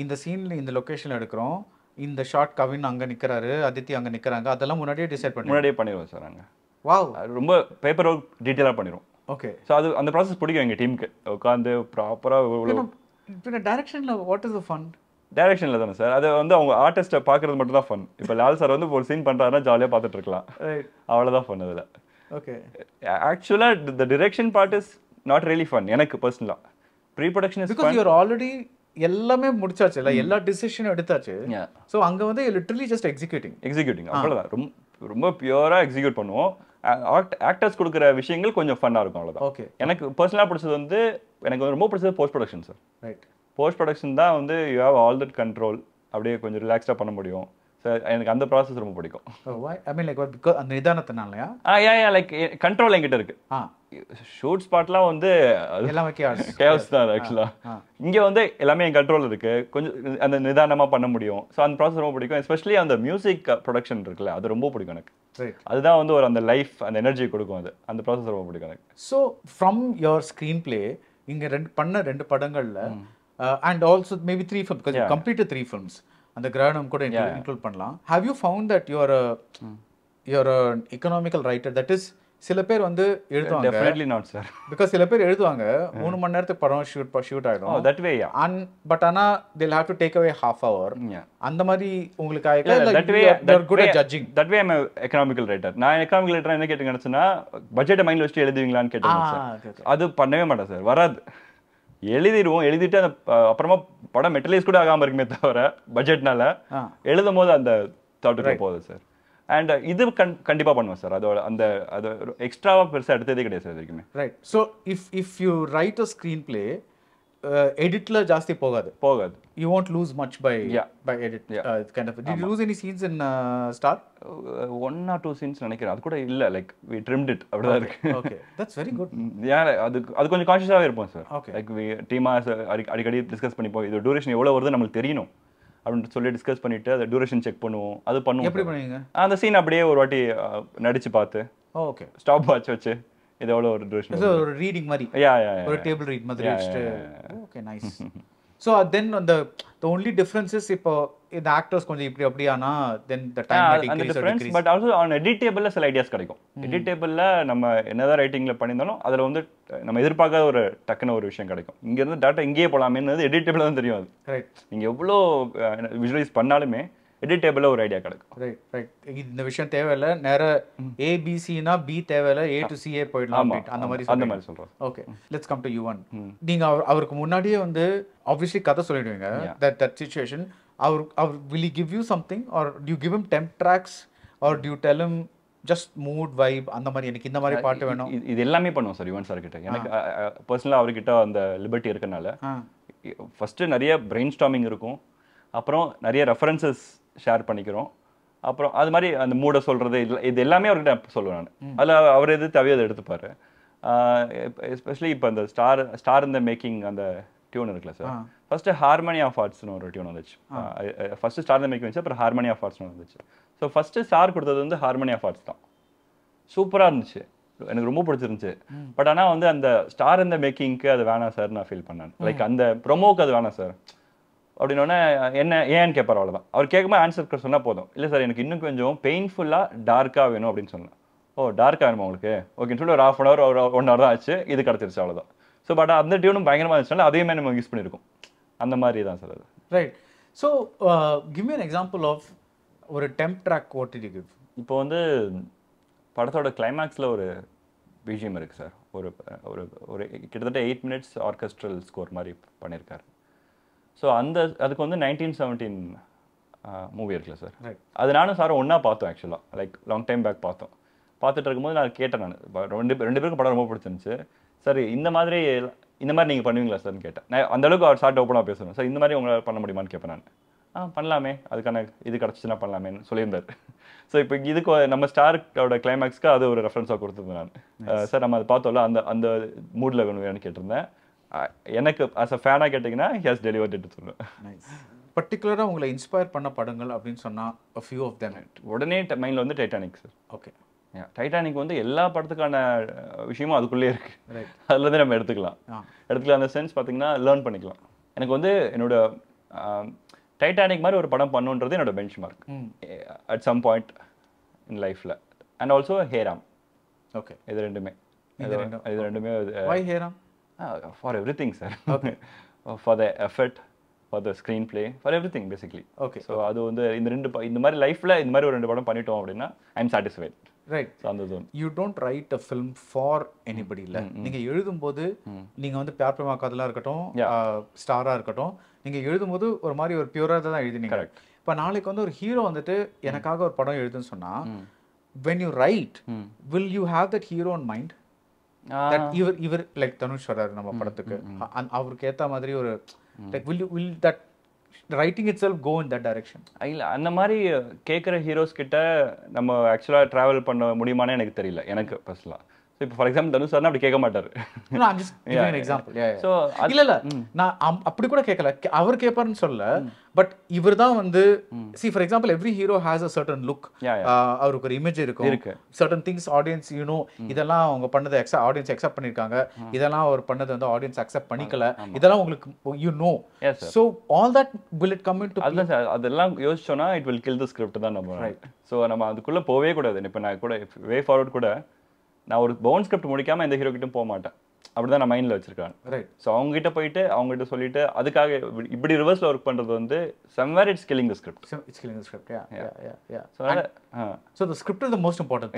இந்த சீனில் இந்த லொக்கேஷனில் எடுக்கிறோம், இந்த ஷார்ட் கவின் அங்கே நிற்கிறாரு, அதித்தி அங்கே நிற்கிறாங்க, அதெல்லாம் முன்னாடியே டிசைட் பண்ணி முன்னாடியே பண்ணிடுவோம் சார். நாங்கள் வாவ் ரொம்ப பேப்பர் ஒர்க் டீட்டெயிலாக பண்ணிடுவோம். ஓகே. ஸோ அது அந்த ப்ராசஸ் பிடிக்கும் எங்கள் டீமுக்கு. உட்காந்து ப்ராப்பராக இப்போ டைரக்ஷனில் வாட் இஸ் த ஃபன்? டைரக்ஷனில் தானே சார், அது வந்து அவங்க ஆர்டிஸ்ட்டை பார்க்குறது மட்டும் தான் ஃபன். இப்போ லால் சார் வந்து ஒரு சீன் பண்ணுறாருன்னா ஜாலியாக பார்த்துட்டு இருக்கலாம், அவ்வளோதான் ஃபன் அதில். ஓகே. ஆக்சுவலாக the direction part is not really fun எனக்கு பர்சனலாக. Pre production is because you are already எல்லாமே முடிச்சாச்சு இல்லை, எல்லா டிசிஷனும் எடுத்தாச்சு. ஸோ அங்கே வந்து லிட்டரலி ஜஸ்ட் எக்ஸிக்யூட்டிங் அவ்வளோதான். ரொம்ப பியூராக எக்ஸிக்யூட் பண்ணுவோம். ஆக்டர்ஸ் கொடுக்குற விஷயங்கள் கொஞ்சம் ஃபன்னாக இருக்கும், அவ்வளோதான். ஓகே. எனக்கு பர்சனலாக பிடிச்சது வந்து எனக்கு ரொம்ப பிடிச்சது post production sir. Right. Post production தான் வந்து you have all that control, அப்படியே கொஞ்சம் ரிலாக்ஸ்டாக பண்ண முடியும். சார் எனக்கு அந்த ப்ராசஸ் ரொம்ப பிடிக்கும். ஐ மீன் லைக் பிகாஸ் அந்த நிதானத்தினாலயா? லைக் கண்ட்ரோல் என்கிட்ட இருக்கு. ஷூட் ஸ்பாட்லாம் வந்து எல்லாமே கேஸ் தான் ஆக்சுவலாக. இங்கே வந்து எல்லாமே என் கண்ட்ரோல் இருக்கு, கொஞ்சம் அந்த நிதானமாக பண்ண முடியும். ஸோ அந்த ப்ராசஸ் ரொம்ப பிடிக்கும். எஸ்பெஷலி அந்த மியூசிக் ப்ரொடக்ஷன் இருக்குல்ல, அது ரொம்ப பிடிக்கும் எனக்கு. அதுதான் வந்து ஒரு அந்த லைஃப் அந்த எனர்ஜி கொடுக்கும், அது அந்த ப்ராசஸ் ரொம்ப பிடிக்கும் எனக்கு. So from your screen play இங்கே பண்ண 2 படங்களில் and also maybe 3 films because you completed 3 films and the Granam கூட include பண்ணலாம். Have you found that you're an economical writer? That is சில பேர் வந்து எழுதுவாங்க. Definitely not sir. Because சில பேர் எழுதுவாங்க 3 மணி நேரத்துக்கு படம் ஷூட் ஆயிடும். Oh that way yeah. And but ana they'll have to take away half hour. அந்த மாதிரி உங்களுக்கு ஆயிக்கல இல்ல that way you're good at judging. That way I'm a economical writer. நான் economical writer என்ன கேட்டீங்கன்னாச்சுனா பட்ஜெட் மைண்ட்ல வச்சு எழுதுவீங்களான்னு கேட்டீங்க சார். அது பண்ணவே மாட்டேன் சார், வராது. எழுதிடுவோம், எழுதிட்டு அந்த அப்புறமா படம் மெட்டலைஸ் கூட ஆகாமல் இருக்குமே தவிர பட்ஜெட்னால எழுதும் போது அந்த தாட்டுக்கு போகுது சார். அண்ட் இது கண்டிப்பாக பண்ணுவேன் சார். அதோட அந்த அது எக்ஸ்ட்ராவாக பெருசாக எடுத்ததே கிடையாது சார் வரைக்குமே. Right. So if you write a screenplay எடிட்ல ஜாஸ்தி போகாது. You won't lose much by edit. Kind of. Did you lose any scenes in Star? 1 or 2 scenes நினைக்கிறேன். அது கூட இல்ல, like we trimmed it. அப்படிதான் இருக்கு. Okay, that's very good. அது கொஞ்சம் கான்ஷியஸாவே இருப்போம் சார். லைக் we டீமா அடிக்கடி டிஸ்கஸ் பண்ணிப்போம். இது டியூரேஷன் எவ்வளவு வருது நமக்கு தெரியணும் அப்படின்னு சொல்லி டிஸ்கஸ் பண்ணிட்டு அந்த டியூரேஷன் செக் பண்ணுவோம். அது பண்ணுவோம். எப்படி பண்ணுவீங்க? அந்த சீன் அப்படியே ஒரு வாட்டி நடிச்சு பார்த்து ஓகே ஸ்டாப் வாட்ச் வச்சு இது எவ்வளவு ஒரு டியூரேஷன், ஒரு ரீடிங் மாதிரி, ஒரு டேபிள் ரீட் மாதிரி வச்சுட்டு. Okay nice. So then the only difference is இப்போ இந்த ஆக்டர்ஸ் கொஞ்சம் இப்படி அப்படியானா then the time might increase or decrease. But also on edit table சில ஐடியாஸ் கிடைக்கும். எடிட் டேபிள்ல நம்ம என்னதான் ரைட்டிங்ல பண்ணியிருந்தாலும் அதுல வந்து நம்ம எதிர்பார்க்காத ஒரு டக்குன ஒரு விஷயம் கிடைக்கும். இங்க இருந்து டேட்டா இங்கேயே போலாமேன்னு எடிட் டேபிள்ல தான் தெரியும். அது ரைட். நீங்க எவ்வளோ விஷுவலைஸ் பண்ணாலுமே எடிட் டேபிள்ல ஒரு ஐடியா கிடைக்கும். Right right. இந்த விஷயம் தேவையில்லை, நேர ஏபிசினா பி தேவையில்லை, ஏ டு சிஏ போயிடலாம் அந்த மாதிரி சொல்றோம். Okay, let's come to Yuvan. நீங்க அவருக்கு முன்னாடியே வந்து ஆப்வியஸ்லி கதை சொல்லிடுவீங்க. தட் சிச்சுவேஷன் அவர் will he give you something or do you give him temp tracks or do you tell him just mood vibe அந்த மாதிரி எனக்கு இந்த மாதிரி பாட்டு வேணும்? இது எல்லாமே பண்ணுவோம் சார் யுவன் சார் கிட்ட. எனக்கு பர்சனலாக அவர்கிட்ட அந்த லிபர்ட்டி இருக்கனால ஃபர்ஸ்ட் நிறைய பிரெயின் ஸ்டார்மிங் இருக்கும், அப்புறம் நிறைய ரெஃபரன்சஸ் ஷேர் பண்ணிக்கிறோம், அப்புறம் அது மாதிரி அந்த மூடை சொல்றது இது எல்லாமே அவர்கிட்ட சொல்லுவேன் நான். அதில் அவர் எது தேவையோ அதை எடுத்துப்பாரு. எஸ்பெஷலி இப்போ அந்த ஸ்டார் இந்த மேக்கிங் அந்த டியூன் இருக்குல்ல சார், ஃபர்ஸ்ட் ஹார்மனி ஆஃப் ஆர்ட்ஸ்னு ஒரு டியூன் வந்துச்சு. ஃபர்ஸ்ட் ஸ்டார் இந்த மேக்கிங் வந்துச்சு, அப்புறம் ஹார்மனி ஆஃப் ஆர்ட்ஸ்னு வந்துச்சு. ஸோ ஃபஸ்ட்டு ஸ்டார் கொடுத்தது வந்து ஹார்மோனி ஆஃப் ஆர்ட்ஸ் தான். சூப்பராக இருந்துச்சு, எனக்கு ரொம்ப பிடிச்சிருந்துச்சு. பட் ஆனால் வந்து அந்த ஸ்டார் இந்த மேக்கிங்க்கு அது வேணாம் சார் நான் ஃபீல் பண்ணேன். லைக் அந்த ப்ரொமோக்கு அது வேணாம் சார் அப்படின்னோடனே என்ன ஏன்னு கேட்பார், அவ்வளோதான். அவர் கேட்கும்போது ஆன்சர் சொன்னால் போதும். இல்லை சார் எனக்கு இன்னும் கொஞ்சம் பெயின்ஃபுல்லாக டார்க்காக வேணும் அப்படின்னு சொன்னேன். ஓ டார்க்காக வேணுமா உங்களுக்கு, ஓகேன்னு சொல்லி ஒரு 1/2 hour ஒரு 1 hour தான் ஆச்சு, இது கிடச்சிருச்சு, அவ்வளோதான். ஸோ பட் அந்த டியூனும் பயங்கரமாக இருந்துச்சுனால அதையுமே நம்ம யூஸ் பண்ணியிருக்கோம். அந்த மாதிரி தான் சார் அது. Right. So give me an example of ஒரு temp track. What did you give? இப்போ வந்து படத்தோட கிளைமேக்ஸில் ஒரு பிஜிஎம் இருக்குது சார். ஒரு ஒரு ஒரு கிட்டத்தட்ட 8 minutes ஆர்கெஸ்ட்ரல் ஸ்கோர் மாதிரி பண்ணியிருக்காரு. ஸோ அதுக்கு வந்து 1917 மூவி இருக்குல்ல சார், அது நானும் சார் ஒன்றா பார்த்தோம். ஆக்சுவலாக லைக் லாங் டைம் பேக் பார்த்தோம். பார்த்துட்டு இருக்கும்போது நான் கேட்டேன், நான் ரெண்டு பேருக்கும் படம் ரொம்ப பிடிச்சிருந்துச்சு சார், இந்த மாதிரி நீங்கள் பண்ணுவீங்களா சார்னு கேட்டேன். நான் அந்தளவுக்கு அவர் ஷார்ட் ஓப்பனாக பேசுவேன். சார் இந்த மாதிரி உங்களால் பண்ண முடியுமான்னு கேட்பேன் நான். பண்ணலாமே, அதுக்கான இது கிடச்சிச்சுன்னா பண்ணலாமேன்னு சொல்லியிருந்தார். ஸோ இப்போ இதுக்கு நம்ம ஸ்டாரோட கிளைமேக்ஸ்க்கு அது ஒரு ரெஃபரன்ஸாக கொடுத்துருந்தேன் நான். சார் நம்ம அதை பார்த்தோம்ல, அந்த மூடில் வேணும்னு கேட்டிருந்தேன். எனக்கு ஆஸ் அ ஃபேனாக கேட்டிங்கன்னா ஹி ஹஸ் டெலிவர்ட் இட் சொல்லுவேன். பர்டிகுலராக உங்களை இன்ஸ்பயர் பண்ண படங்கள் அப்படின்னு சொன்னால் a few of them. உடனே மைண்டில் வந்து டைட்டானிக் சார். ஓகே. டைட்டானிக் வந்து எல்லா படத்துக்கான விஷயமும் அதுக்குள்ளே இருக்குது. அதுலேருந்து நம்ம எடுத்துக்கலாம் அந்த சென்ஸ் பார்த்தீங்கன்னா லேர்ன் பண்ணிக்கலாம். எனக்கு வந்து என்னோட டைட்டானிக் மாதிரி ஒரு படம் பண்ணுன்றது என்னோட benchmark at some point in லைஃப்பில். And also Hey Ram. ஓகே. இது ரெண்டுமே why Hey Ram? For everything sir. Okay. For the effort, for the screenplay, for everything basically. Okay. So அது வந்து இந்த மாதிரி லைஃப்பில் இந்த மாதிரி ஒரு 2 படம் பண்ணிட்டோம் அப்படின்னா I am satisfied. Right. You don't write a film for anybody. இல்லை, நீங்கள் எழுதும்போது நீங்கள் வந்து பியார் பிரேமா காதலாக இருக்கட்டும், ஸ்டாராக இருக்கட்டும், நீங்கள் எழுதும்போது ஒரு மாதிரி ஒரு பியூராக தான் எழுதினீங்க. இப்போ நாளைக்கு வந்து ஒரு ஹீரோ வந்துட்டு எனக்காக ஒரு படம் எழுதுன்னு சொன்னால், when you write, will you have that hero in mind? that இவர் லைக் தனுஷ் வராரு நம்ம படத்துக்கு, அவருக்கு ஏற்ற மாதிரி ஒரு like will that writing itself go in that direction? இல்லை, அந்த மாதிரி கேட்குற ஹீரோஸ் கிட்ட நம்ம ஆக்சுவலாக ட்ராவல் பண்ண முடியுமான்னு எனக்கு தெரியல, எனக்கு பர்சனலாக. ஸோ இப்போ ஃபார் எக்ஸாம்பிள் தனுஷ் சார்னா அப்படி கேட்க மாட்டார். ஸோ இல்லை இல்லை, நான் அப்படி கூட கேட்கல, அவர் கேட்பாருன்னு சொல்ல. பட் இவர் தான் வந்து see for example every hero has a certain look. அவருக்கு ஒரு இமேஜ் இருக்கும், certain things audience இதெல்லாம் அவங்க பண்ணதை ஆடியன்ஸ் அக்செப்ட் பண்ணிருக்காங்க, இதெல்லாம் அவர் பண்ணது வந்து ஆடியன்ஸ் அக்செப்ட் பண்ணிக்கல, இதெல்லாம் உங்களுக்கு so all that will it come into play? அதெல்லாம் யோசிச்சோன்னா it will kill the script தான் நம்ம. ஸோ நம்ம அதுக்குள்ளே போவே கூடாது. இப்போ நான் கூட வே ஃபார்வர்ட் கூட நான் ஒரு பவுன் ஸ்கிரிப்ட் முடிக்காமல் எந்த ஹீரோ கிட்டும் போக மாட்டேன். அப்படி தான் நான் மைண்டில் வச்சிருக்கேன். ரைட். ஸோ அவங்ககிட்ட போயிட்டு அவங்ககிட்ட சொல்லிட்டு அதுக்காக இப்படி ரிவர்ஸில் ஒர்க் பண்ணுறது வந்து somewhere it's killing the script. It's killing the script. So the script is the most important.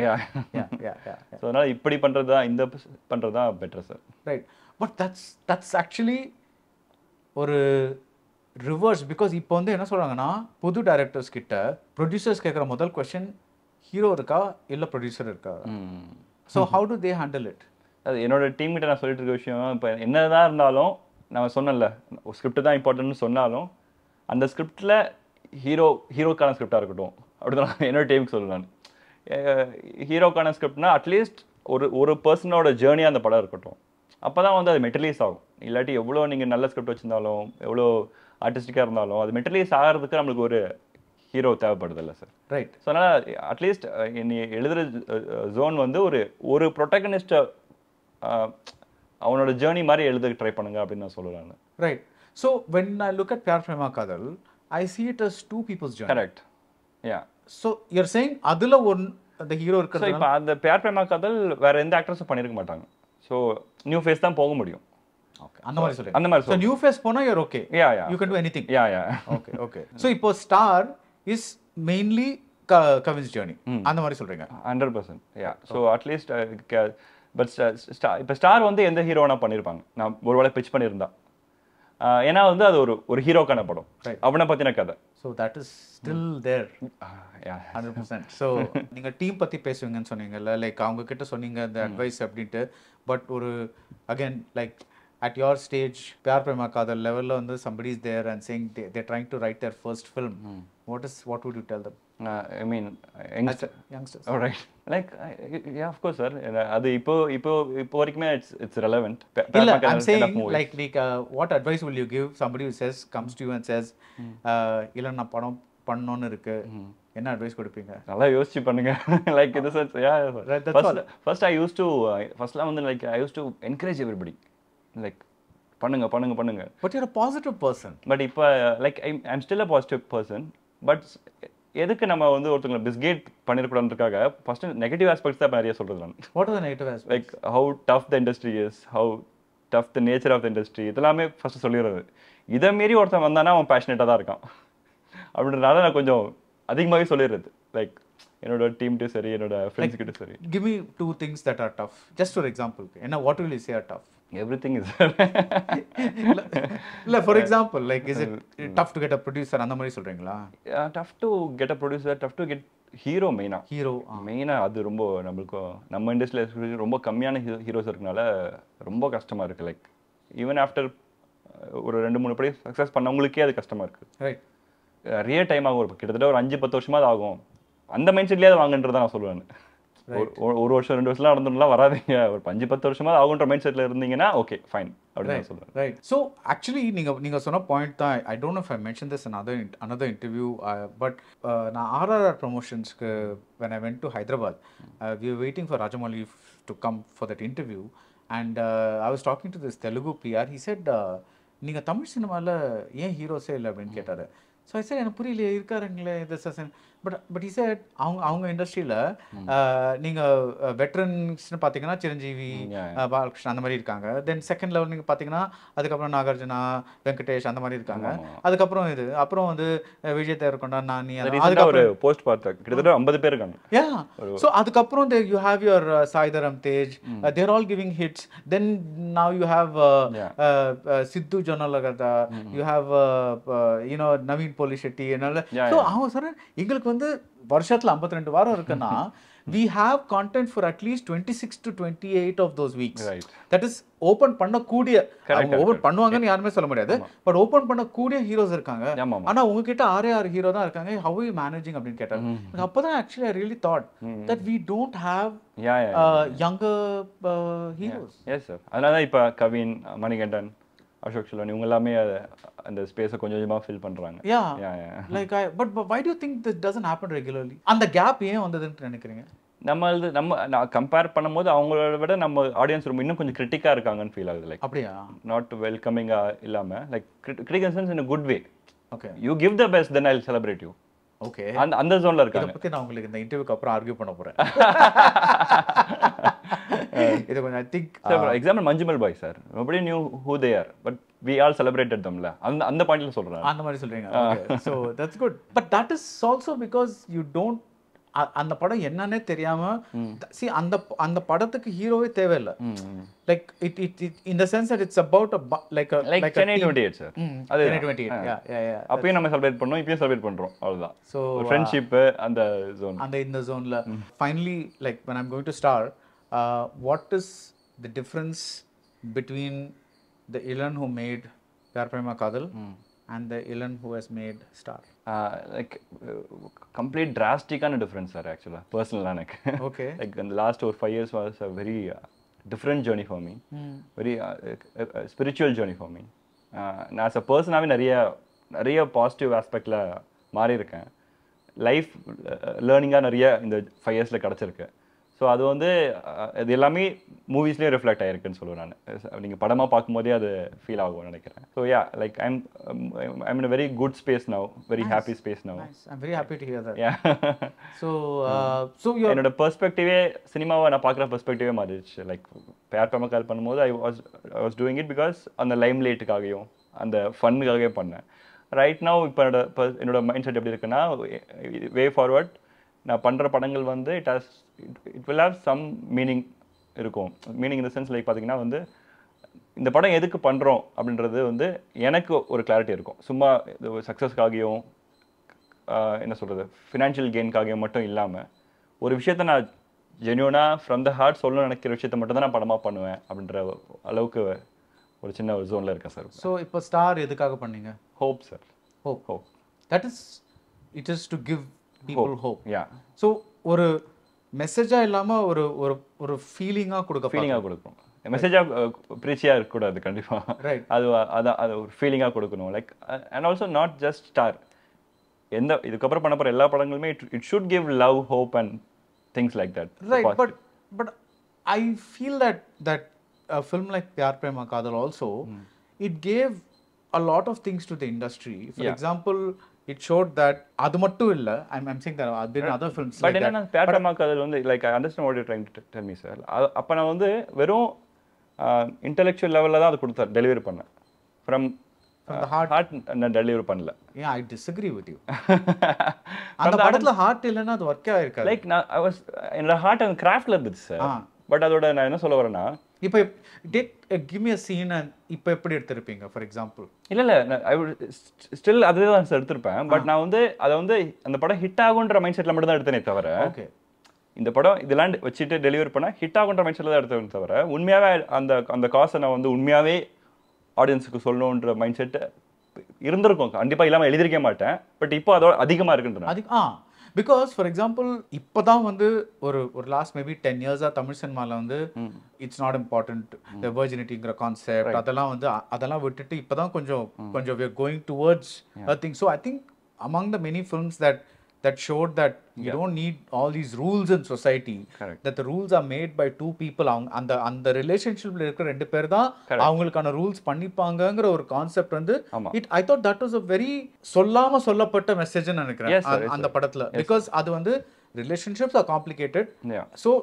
So அதனால் இப்படி பண்ணுறது தான் பண்ணுறது தான் better sir. Right. But that's actually ஒரு ரிவர்ஸ். பிகாஸ் இப்போ வந்து என்ன சொல்கிறாங்கன்னா, புது டைரக்டர்ஸ் கிட்ட ப்ரொடியூசர்ஸ் கேட்குற முதல் கொஸ்டின் ஹீரோ இருக்கா இல்லை ப்ரொடியூசர் இருக்கா. So how to they handle it? அது என்னோட டீம் கிட்ட நான் சொல்லிட்டு இருக்க விஷயம், இப்போ என்னதான் இருந்தாலும் நான் சொன்னேன்ல ஸ்கிரிப்ட் தான் இம்பார்ட்டன்ட்னு சொன்னாலும் அந்த ஸ்கிரிப்டில் ஹீரோக்கான ஸ்கிரிப்டாக இருக்கட்டும் அப்படி தான் என்னோட டீமுக்கு சொல்லுவேன். ஹீரோக்கான ஸ்கிரிப்ட்னா அட்லீஸ்ட் ஒரு பர்சனோட ஜேர்னியாக அந்த படம் இருக்கட்டும். அப்போ தான் வந்து அது மெட்டீரியலைஸ் ஆகும். இல்லாட்டி எவ்வளோ நீங்கள் நல்ல ஸ்கிரிப்ட் வச்சுருந்தாலும் எவ்வளோ ஆர்டிஸ்டிக்காக இருந்தாலும் அது மெட்டீரியலைஸ் ஆகிறதுக்கு நம்மளுக்கு ஒரு ஹீரோ தேவைப்படுதில்ல சார். ரைட். ஸோ அதனால் அட்லீஸ்ட் நீ எழுதுகிற ஜோன் வந்து ஒரு ப்ரொட்டகனிஸ்ட்டை அவனோட ஜேர்னி மாதிரி எழுத ட்ரை பண்ணுங்க அப்படின்னு நான் சொல்லுறேன். Right. So when I look at Pyaar Prema Kaadhal, I see it as two people's journey. Correct. Yeah. So you're saying அதில் அந்த ஹீரோ இருக்கிறது. இப்போ அந்த Pyaar Prema Kaadhal வேற எந்த ஆக்டர்ஸும் பண்ணியிருக்க மாட்டாங்க. ஸோ நியூ ஃபேஸ் தான் போக முடியும். ஓகே, அந்த மாதிரி சொல்லுங்க. அந்த மாதிரி. So new face போனா you're okay. You can do anything. Okay. So இப்போ star is mainly Kavin's journey. அந்த மாதிரி சொல்றீங்க. 100%. So at least பட் இப்போ ஸ்டார் வந்து எந்த ஹீரோனா பண்ணியிருப்பாங்க நான் ஒருவேளை பிச் பண்ணியிருந்தா. ஏன்னா வந்து அது ஒரு ஹீரோக்கான படம், அவனை பற்றின கதை. So that is still there. 100%. So நீங்கள் டீம் பற்றி பேசுவீங்கன்னு சொன்னீங்கல்ல, லைக் அவங்க கிட்ட சொன்னீங்க இந்த அட்வைஸ் அப்படின்ட்டு. பட் ஒரு again like at your stage, Pyaar Prema Kaadhal level on somebody is there and saying they're trying to write their first film. What would you tell them? I mean youngsters. All right. Like yeah, of course sir. அது இப்போ வரைக்குமே it's relevant. I'm saying like what advice will you give somebody who comes to you and says Elan நான் படம் பண்ணனும்னு இருக்கு, என்ன advice கொடுப்பீங்க? நல்லா யோசிச்சு பண்ணுங்க. லைக் இது sense first I use to ஃபர்ஸ்ட்லாம் வந்து like I use to encourage everybody like பண்ணுங்க. But you are a positive person. But இப்போ like I'm still a positive person. But எதுக்கு நம்ம வந்து ஒருத்தங்களை பிஸ்கேட் பண்ணிருக்கூடாதுக்காக ஃபர்ஸ்ட் நெகட்டிவ் ஆஸ்பெக்ட்ஸ் தான் நிறைய சொல்றது நான். What are the negative aspects? Like how tough the industry is, how tough the nature of the industry, இதெல்லாமே ஃபர்ஸ்ட் சொல்லிடுறது. இதை மீறி ஒருத்தன் வந்தானா அவன் பேஷனேட்டாக தான் இருக்கான் அப்படின்றனால நான் கொஞ்சம் அதிகமாகவே சொல்லிடுறது. லைக் என்னோட டீம்கிட்ட சரி, என்னோட ஃப்ரெண்ட்ஸ்கிட்ட சரி. Give me 2 things that are tough. Just for example, என்ன what will you say are tough? Everything is இல்ல for example, like is it tough to get a producer அந்த மாதிரி சொல்றீங்களா? Tough to get a producer, tough to get hero மெயினா அது ரொம்ப நம்மளுக்கு நம்ம இண்டஸ்ட்ரியில் ரொம்ப கம்மியான ஹீரோஸ் இருக்கனால ரொம்ப கஷ்டமா இருக்கு. லைக் ஈவன் ஆஃப்டர் ஒரு 2-3 படி சக்ஸஸ் பண்ணவங்களுக்கே அது கஷ்டமா இருக்கு. ரைட். நிறைய டைம் ஆகும், கிட்டத்தட்ட ஒரு 5-10 வருஷமாவது ஆகும். அந்த மைண்ட் செட்லேயே அதை வாங்கன்றதான் நான் சொல்லுவேன். ஒரு வருஷம் 2 வருஷம்லாம் நடந்துலாம் வராதிங்க, ஒரு 5-10 வருஷமாவது ஆகுன்ற மைண்ட் செட்டில் இருந்தீங்கன்னா ஓகே ஃபைன் அப்படின்னு சொல்லுவேன். ரைட். ஸோ ஆக்சுவலி நீங்கள் சொன்ன பாயிண்ட் தான். ஐ don't know if I mention this another interview, but நான் RRR ப்ரமோஷன்ஸ்க்கு when I went to Hyderabad, we were waiting for Rajamouli to come for that interview, and I was talking to this Telugu PR. He said, நீங்கள் தமிழ் சினிமாவில் ஏன் ஹீரோஸே இல்லை அப்படின்னு கேட்டார். So I sir எனக்கு புரியல இருக்காருங்களே this but he said அவங்க இண்டஸ்ட்ரியில் நீங்கள் வெட்ரன்ஸ்னு பார்த்தீங்கன்னா சிரஞ்சீவி, பாலகிருஷ்ணன் அந்த மாதிரி இருக்காங்க. தென் செகண்ட் லெவல் நீங்கள் பார்த்தீங்கன்னா அதுக்கப்புறம் நாகார்ஜுனா, வெங்கடேஷ் அந்த மாதிரி இருக்காங்க. அதுக்கப்புறம் அப்புறம் வந்து விஜய் தேவரகொண்டா, நானி, அதுக்கப்புறம் போஸ்ட் பார்த்தேன் கிட்டத்தட்ட 50 பேர் இருக்காங்க. யா. ஸோ அதுக்கப்புறம் you have your Sai Dharam Tej, they're all giving hits. Then now you have Siddhu Jonnalagadda, you have Naveen Polishetty. So அவங்க சொல்கிறேன் எங்களுக்கு வந்து வருஷத்துல 52 வாரம் இருக்குன்னா we have content for at least 26 to 28 of those weeks. Right. That is open பண்ணக்கூடிய, அவங்க ஓபன் பண்ணுவாங்கன்னு யாருமே சொல்ல முடியாது, பட் ஓபன் பண்ணக்கூடிய ஹீரோஸ் இருக்காங்க. ஆனா உங்ககிட்ட 6 ஹீரோ தான் இருக்காங்க. how are you managing அப்படின்னு கேட்டாங்க. அப்பதான் actually I really thought that we don't have younger heroes. Yes sir. அதனால இப்ப கவின், மணிகண்டன், அசோக் செல்வன் இவங்க எல்லாமே அந்த ஸ்பேஸை கொஞ்சம் கொஞ்சமாக ஃபில் பண்ணுறாங்க. Like but why do you think this doesn't happen regularly? அந்த கேப் ஏன் வந்ததுன்னு நினைக்கிறீங்க? நான் கம்பேர் பண்ணும்போது அவங்களோட விட நம்ம ஆடியன்ஸ் ரொம்ப இன்னும் கொஞ்சம் கிரிட்டிக்காக இருக்காங்கன்னு ஃபீல் ஆகுது. லைக் அப்படியா? நாட் வெல்கமிங்காக இல்லாமல் like critical sense in a good way. Okay. You give the best then I'll celebrate you. Okay. அந்த ஜோன்ல இருக்காங்க. இத பத்தி நான் உங்களுக்கு இந்த இன்டர்வியூக்கு அப்புறம் ஆர்கியூ பண்ண போறேன். இது கொஞ்சம் I think for example Manjumal boy sir, nobody knew who they are but we all celebrated them la. அந்த பாயிண்ட்ல சொல்றேன். அந்த மாதிரி சொல்றீங்க. Okay. So that's good. But that is also because you don't அந்த படம் என்னன்னே தெரியாம see அந்த படத்துக்கு ஹீரோவே தேவையில்லை. Like it in the sense that it's about like 28 sir. அது 28. Yeah. அப்பயும் நம்ம செலிப்ரேட் பண்ணோம், இப்பயும் செலிப்ரேட் பண்றோம் அவ்வளவுதான். So friendship அந்த zone, இந்த zoneல finally like when I'm going to start, what is the difference between the Elan who made Pyaar Prema Kaadhal and the Elan who has made Star? Like complete drastic difference sir actually personal like okay. Like in the last 5 years was a very different journey for me. Very spiritual journey for me. As a person I நிறைய positive ஆஸ்பெக்ட்ல மாறி இருக்கேன். Life லேர்னிங்காக நிறைய இந்த 5 இயர்ஸில் கிடச்சிருக்கு. So அது வந்து அது எல்லாமே மூவிஸ்லேயே ரிஃப்ளெக்ட் ஆகிருக்குன்னு சொல்லுவேன் நான். நீங்கள் படமாக பார்க்கும்போதே அது ஃபீல் ஆகும்னு நினைக்கிறேன். So yeah like I'm in a very good space now, very happy space now. Nice. I'm very happy to hear that. Yeah. So என்னோட பெர்ஸ்பெக்டிவே சினிமாவை நான் பார்க்குற பெர்ஸ்பெக்டிவே மாறிடுச்சு. லைக் Pyaar Prema Kaadhal பண்ணும்போது I was doing it because அந்த Lime லைட்டுக்காகவும் அந்த ஃபன்னுக்காகவே பண்ணேன். Right now இப்போ என்னோட மைண்ட் செட் எப்படி இருக்குன்னா, வே ஃபார்வர்ட் நான் பண்ணுற படங்கள் வந்து it will have some meaning இருக்கும். மீனிங் இந்த சென்ஸ் லைக் பார்த்தீங்கன்னா வந்து இந்த படம் எதுக்கு பண்ணுறோம் அப்படின்றது வந்து எனக்கு ஒரு கிளாரிட்டி இருக்கும். சும்மா சக்ஸஸ்க்காகவும் என்ன சொல்கிறது ஃபினான்ஷியல் கெயின்காகவும் மட்டும் இல்லாமல் ஒரு விஷயத்த நான் ஜென்யூனாக ஃப்ரம் த ஹார்ட் சொல்லணும்னு நினைக்கிற விஷயத்த மட்டும் தான் நான் படமாக பண்ணுவேன் அப்படின்ற அளவுக்கு ஒரு சின்ன ஒரு ஜோனில் இருக்கேன் சார். ஸோ இப்போ ஸ்டார் எதுக்காக பண்ணீங்க? Hope sir. Hope that is it is to give people hope. Yeah. So ஒரு மெசேஜா இல்லாம ஒரு ஒரு ஒரு ஃபீலிங்கா கொடுக்கும். மெசேஜா பிரீச்சியா இருக்க கூடாது கண்டிப்பா. ரைட். அது ஒரு ஃபீலிங்கா கொடுக்கணும். Like and also not just star, இதுக்கப்புறம் பண்ண போகிற எல்லா படங்களுமே it should give love hope and things like that. Right, but I feel that a film like Pyaar Prema Kaadhal also, it gave a lot of things to the industry. For example, it showed that adu mattu illa, I'm saying there have been other films but like that. But Pyaar Prema Kaadhal வந்து like I understand what you're trying to tell me, sir. அப்ப நான் வந்து வெறும் intellectual level தான் அது கொடுத்தேன், delivery பண்ணேன். From the heart நான் டெலிவரி பண்ணல. Yeah, I disagree with you. அந்த படத்துல ஹார்ட் இல்லனா அது வர்க்கே ஆயிருக்காது. Like I was in the heart and craftல இருந்துச்சு சார். பட் அதோட நான் என்ன சொல்ல வரேன்னா, இப்போ give me a scene and இப்போ எப்படி எடுத்திருப்பீங்க ஃபார் எக்ஸாம்பிள்? இல்ல I would still அதே தான் எடுத்திருப்பேன். பட் நான் வந்து அதை வந்து அந்த படம் ஹிட் ஆகுன்ற மைண்ட் செட்ல மட்டும் தான் எடுத்தேனே தவிர, ஓகே இந்த படம் இதெல்லாம் வச்சுட்டு டெலிவரி பண்ணா ஹிட் ஆகுன்ற மைண்ட் செட்ல தான் எடுத்தேனே தவிர, உண்மையாவே அந்த காசை நான் வந்து உண்மையாவே ஆடியன்ஸுக்கு சொல்லணுன்ற மைண்ட் செட் இருந்திருக்கும். கண்டிப்பா இல்லாம எழுதிருக்க மாட்டேன். பட் இப்போ அதோட அதிகமா இருக்குன்றேன். பிகாஸ் ஃபார் எக்ஸாம்பிள் இப்போதான் வந்து ஒரு லாஸ்ட் மேபி 10 இயர்ஸாக தமிழ் சினிமாவில் வந்து இட்ஸ் நாட் இம்பார்ட்டன்ட் த வெர்ஜினிட்டிங்கிற கான்செப்ட் அதெல்லாம் விட்டுட்டு இப்போதான் கொஞ்சம் we are going towards a thing. So I think among the many films that showed that you don't need all these rules in society. Correct. That the rules are made by two people. அந்த ரிலேஷன்ஷிப்ல இருக்கிற ரெண்டு பேர் தான் அவங்களுக்கான rules பண்ணிப்பாங்கங்கிற ஒரு concept வந்து I thought that was a very சொல்லாம சொல்லப்பட்ட மெசேஜ்னு நினைக்கிறேன் அந்த படத்துல. பிகாஸ் அது வந்து ரிலேஷன்ஷிப்ஸ் ஆர் காம்ப்ளிகேட்டட். ஸோ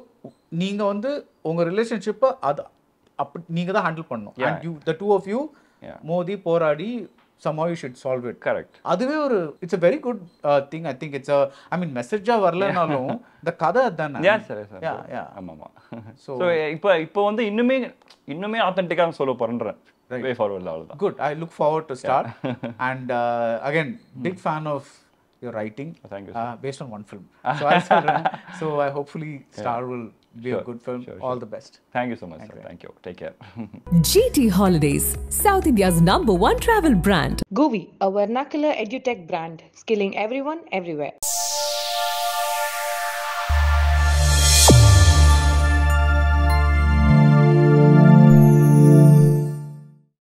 நீங்க வந்து உங்க ரிலேஷன்ஷிப்பை அது அப்படி நீங்க தான் ஹேண்டில் பண்ணணும். And you, the two of you மோதி போராடி somehow you should solve it. Correct. அதுவே ஒரு it's a very good thing. I think it's a மெசேஜா வரலனாலும் the கதை அதானே. Yes sir. Yeah. ஆமாமா. So இப்போ வந்து இன்னுமே ஆத்தென்டிக்கா சொல்ல போறேன். Way forward அவ்வளவுதான். Good. I look forward to start. And again big fan of your writing. Thank you. Based on one film. So I hopefully Star will be a good film. All the best. Thank you so much, sir. Thank you. Take care. GT Holidays, South India's #1 travel brand. GUVI, a vernacular edutech brand, skilling everyone, everywhere.